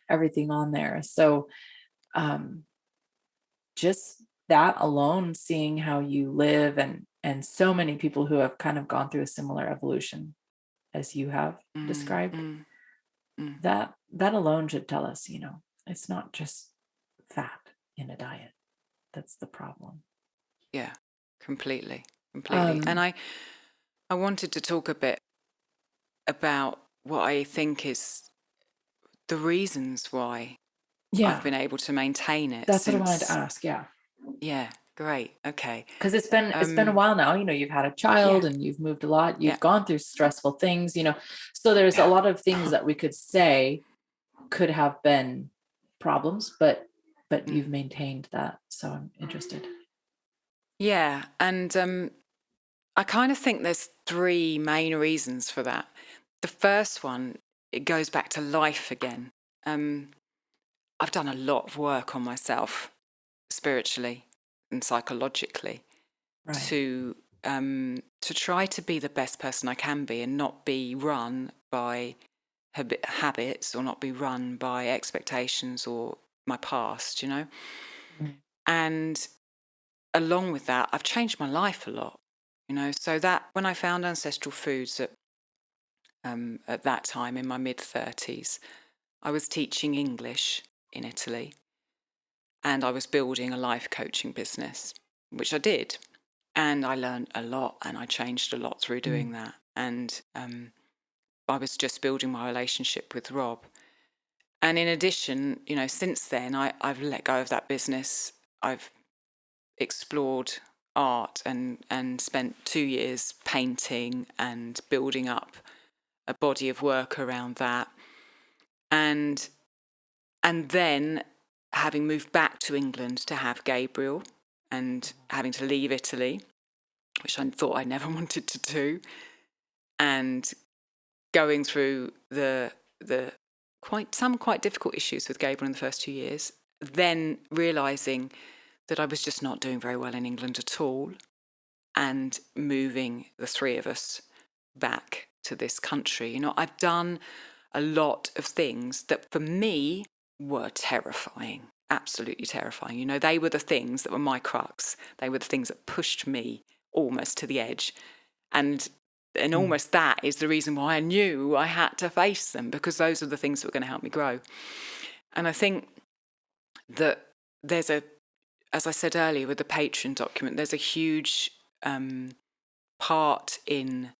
everything on there. So just that alone, seeing how you live, and so many people who have kind of gone through a similar evolution as you have described, that alone should tell us, you know, it's not just fat in a diet that's the problem. Yeah, completely. And I wanted to talk a bit about what I think is the reasons why Yeah, I've been able to maintain it that's what I wanted to since. ask. Yeah, Yeah, great. Okay. because it's been a Um, while now. You've had a child yeah, and you've moved a lot. yeah, You've gone through stressful things. So there's a yeah. lot of things that we could say could have been problems, but you've Mm. maintained that. So I'm interested. Yeah, and I kind of think there's three main reasons for that. The first one, it goes back to life again. Um, I've done a lot of work on myself spiritually and psychologically Right. to try to be the best person I can be and not be run by habits or not be run by expectations or my past, Mm. And along with that, I've changed my life a lot, So that when I found Ancestral Foods at that time in my mid-30s, I was teaching English in Italy and I was building a life coaching business, which I did. And I learned a lot and I changed a lot through doing Mm. that. And I was just building my relationship with Rob. And in addition, since then, I've let go of that business. I've explored art and spent 2 years painting and building up a body of work around that. And then having moved back to England to have Gabriel and having to leave Italy, which I thought I never wanted to do, and going through the quite difficult issues with Gabriel in the first 2 years, then realising that I was just not doing very well in England at all, and moving the three of us back to this country. I've done a lot of things that for me were terrifying, absolutely terrifying. They were the things that were my crux. They were the things that pushed me almost to the edge. And almost that is the reason why I knew I had to face them, because those are the things that were going to help me grow. And I think that there's as I said earlier with the Patreon document, there's a huge part in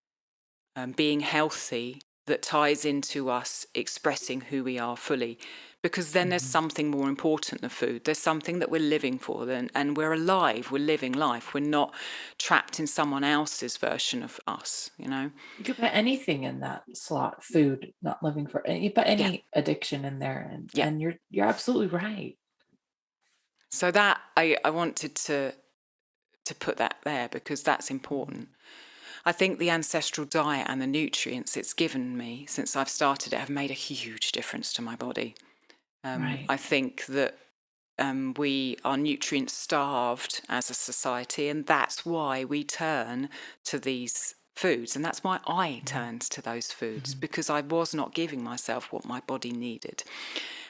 being healthy that ties into us expressing who we are fully, because then there's something more important than food. There's something that we're living for, and we're alive, we're living life. We're not trapped in someone else's version of us, You could put anything in that slot, food, not living for you put Yeah, any addiction in there, and yeah. you're absolutely right. So that I wanted to put that there because that's important. I think the ancestral diet and the nutrients it's given me since I've started it have made a huge difference to my body. Right. I think that we are nutrient starved as a society, and that's why we turn to these foods. And that's why I turned to those foods, because I was not giving myself what my body needed.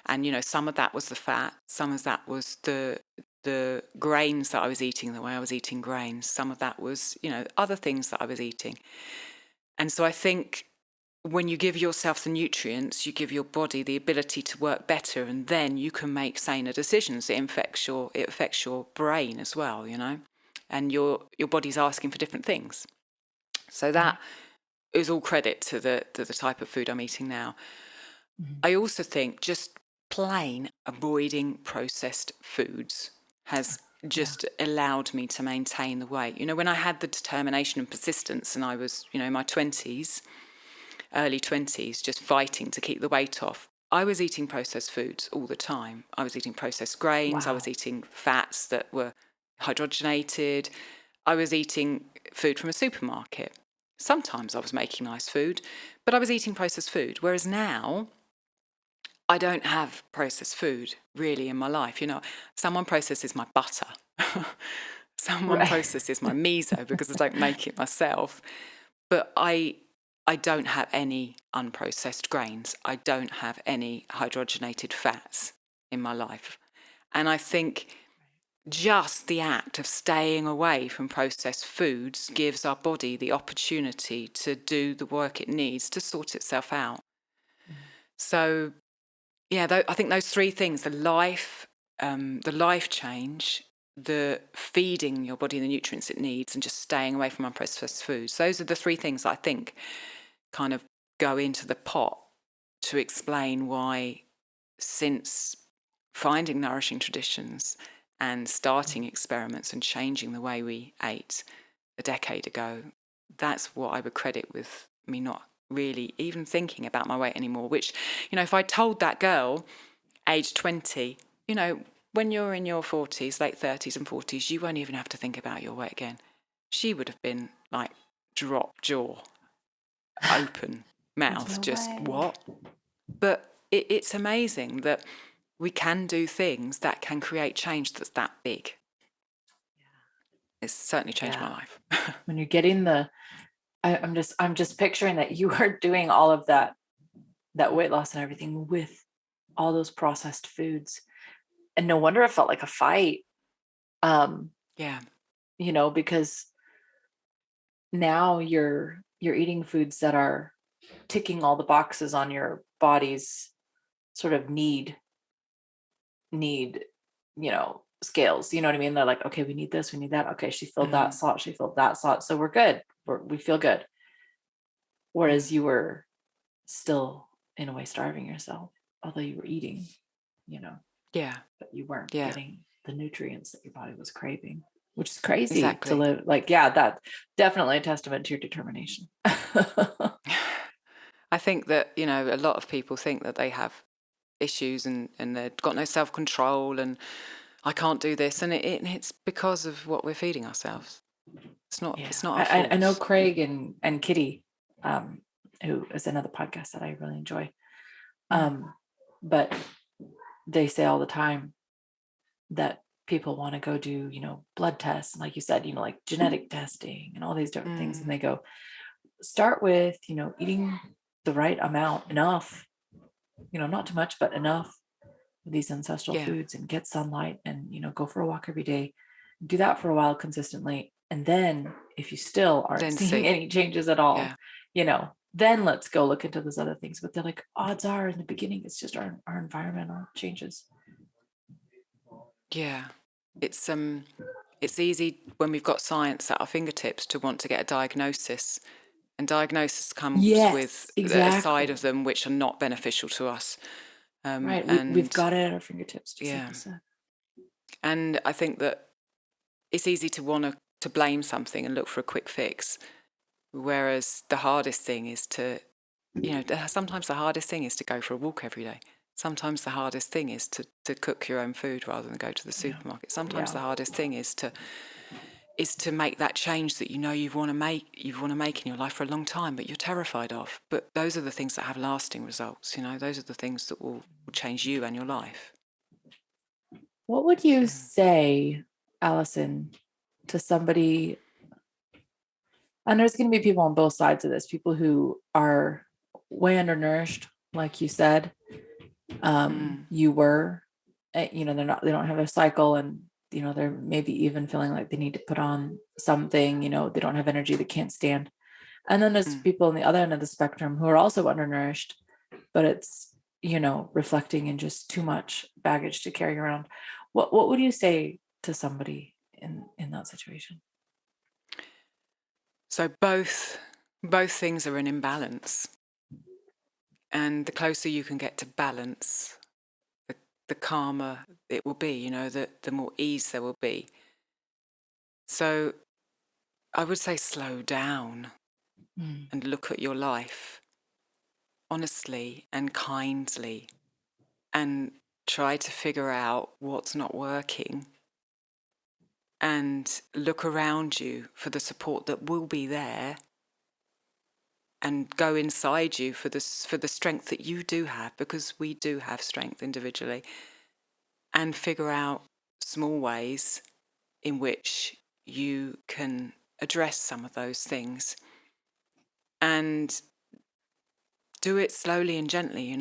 And, some of that was the fat, some of that was the grains that I was eating, the way I was eating grains. Some of that was, other things that I was eating. And so I think when you give yourself the nutrients, you give your body the ability to work better, and then you can make saner decisions. It affects your brain as well, and your body's asking for different things. So that is all credit to the type of food I'm eating now. I also think just plain avoiding processed foods has just allowed me to maintain the weight. When I had the determination and persistence and I was, in my 20s, early 20s, just fighting to keep the weight off, I was eating processed foods all the time. I was eating processed grains. I was eating fats that were hydrogenated. I was eating food from a supermarket. Sometimes I was making nice food, but I was eating processed food. Whereas now, I don't have processed food really in my life. Someone processes my butter. Someone Right. processes my miso because I don't make it myself. But I don't have any unprocessed grains. I don't have any hydrogenated fats in my life. And I think just the act of staying away from processed foods gives our body the opportunity to do the work it needs to sort itself out. So, yeah, I think those three things, the life change, the feeding your body the nutrients it needs, and just staying away from unprocessed foods. Those are the three things that I think kind of go into the pot to explain why since finding nourishing traditions and starting experiments and changing the way we ate a decade ago, that's what I would credit with me not really even thinking about my weight anymore, which, if I told that girl age 20, when you're in your 40s, late 30s and 40s, you won't even have to think about your weight again. She would have been like drop jaw, open mouth, no just way. what? But it's amazing that we can do things that can create change that's that big. It's certainly changed my life. When you're getting I'm just picturing that you are doing all of that weight loss and everything with all those processed foods, and no wonder it felt like a fight. Yeah. Because now you're eating foods that are ticking all the boxes on your body's sort of need scales. You know what I mean? They're like, okay, we need this, we need that. Okay, she filled that slot, she filled that slot, so we're good. We feel good. Whereas you were still in a way starving yourself, although you were eating, Yeah. but you weren't Yeah. getting the nutrients that your body was craving, which is crazy Exactly. to live. That's definitely a testament to your determination. I think that, a lot of people think that they have issues and they've got no self-control and I can't do this. And it's because of what we're feeding ourselves. It's not our fault. I know Craig and Kitty, who is another podcast that I really enjoy. But they say all the time that people want to go do, blood tests. And like you said, like genetic testing and all these different things. And they go, start with, eating the right amount, enough, not too much, but enough of these ancestral foods, and get sunlight and, go for a walk every day. Do that for a while consistently. And then if you still aren't seeing any changes at all, then let's go look into those other things. But they're like, odds are in the beginning, it's just our environmental changes. Yeah. It's easy when we've got science at our fingertips to want to get a diagnosis. And diagnosis comes with a side of them which are not beneficial to us. Right. We've got it at our fingertips, just like you said. And I think that it's easy to want to blame something and look for a quick fix. Whereas the hardest thing is to, sometimes the hardest thing is to go for a walk every day. Sometimes the hardest thing is to cook your own food rather than go to the supermarket. Sometimes the hardest thing is to make that change that you want to make in your life for a long time, but you're terrified of. But those are the things that have lasting results. Those are the things that will change you and your life. What would you say, Alison, to somebody? And there's going to be people on both sides of this, people who are way undernourished, like you said, you were, they don't have a cycle, and, they're maybe even feeling like they need to put on something, they don't have energy, they can't stand. And then there's people on the other end of the spectrum who are also undernourished, but it's, reflecting in just too much baggage to carry around. What would you say to somebody in that situation? So both things are in imbalance. And the closer you can get to balance, the calmer it will be, the more ease there will be. So I would say slow down and look at your life honestly and kindly and try to figure out what's not working and look around you for the support that will be there, and go inside you for the strength that you do have, because we do have strength individually, and figure out small ways in which you can address some of those things, and do it slowly and gently.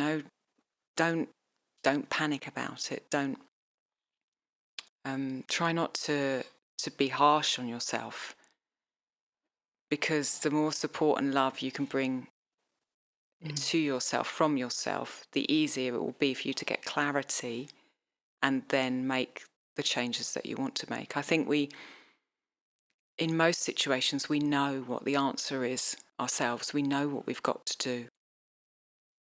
Don't panic about it. Don't try not to be harsh on yourself, because the more support and love you can bring to yourself from yourself, the easier it will be for you to get clarity and then make the changes that you want to make. I think in most situations, we know what the answer is ourselves. We know what we've got to do.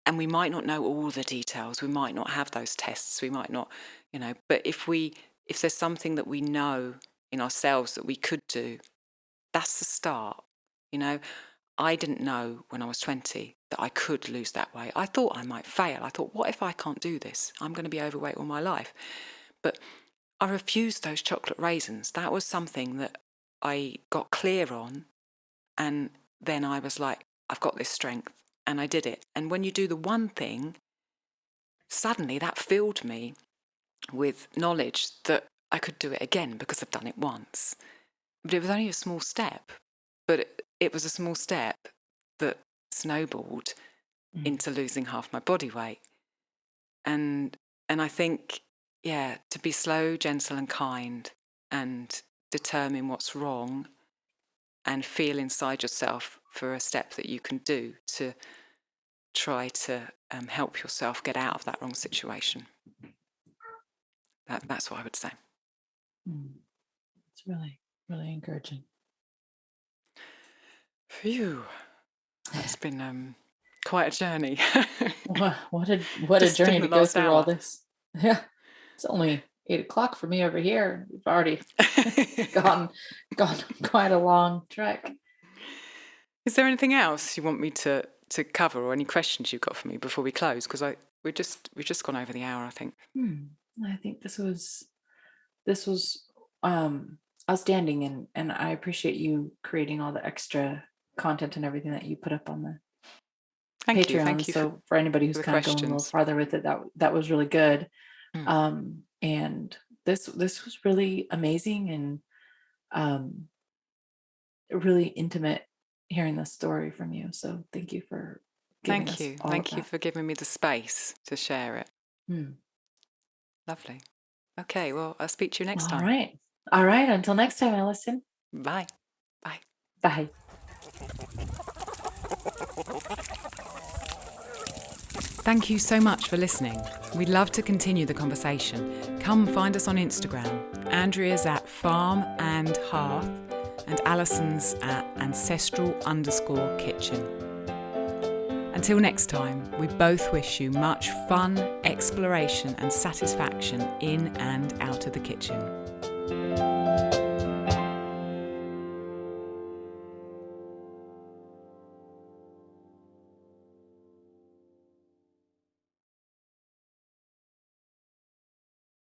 And we might not know all the details. We might not have those tests. We might not, but if there's something that we know in ourselves that we could do, that's the start. I didn't know when I was 20 that I could lose that weight. I thought I might fail. I thought, what if I can't do this? I'm going to be overweight all my life. But I refused those chocolate raisins. That was something that I got clear on. And then I was like, I've got this strength. And I did it. And when you do the one thing, suddenly that filled me with knowledge that I could do it again because I've done it once. But it was only a small step. But it was a small step that snowballed into losing half my body weight. And I think, to be slow, gentle and kind and determine what's wrong and feel inside yourself for a step that you can do to try to help yourself get out of that wrong situation. That's what I would say. It's really, really encouraging. Phew. That's been quite a journey. What a journey to go through all this. Yeah. It's only 8:00 for me over here. We've already gone quite a long trek. Is there anything else you want me to cover, or any questions you've got for me before we close? Because we've just gone over the hour, I think. I think this was outstanding, and I appreciate you creating all the extra content and everything that you put up on the Patreon. Thank you. So for anybody who's kind of going a little farther with it, that was really good. And this was really amazing and really intimate hearing this story from you. So thank you for giving us all of Thank you that. for giving me the space to share it. Lovely. Okay, well, I'll speak to you next time. All right. Until next time, Alison. Bye. Bye. Thank you so much for listening. We'd love to continue the conversation. Come find us on Instagram. Andrea's at Farm and Hearth, and Alison's at Ancestral_kitchen. Until next time, we both wish you much fun, exploration and satisfaction in and out of the kitchen.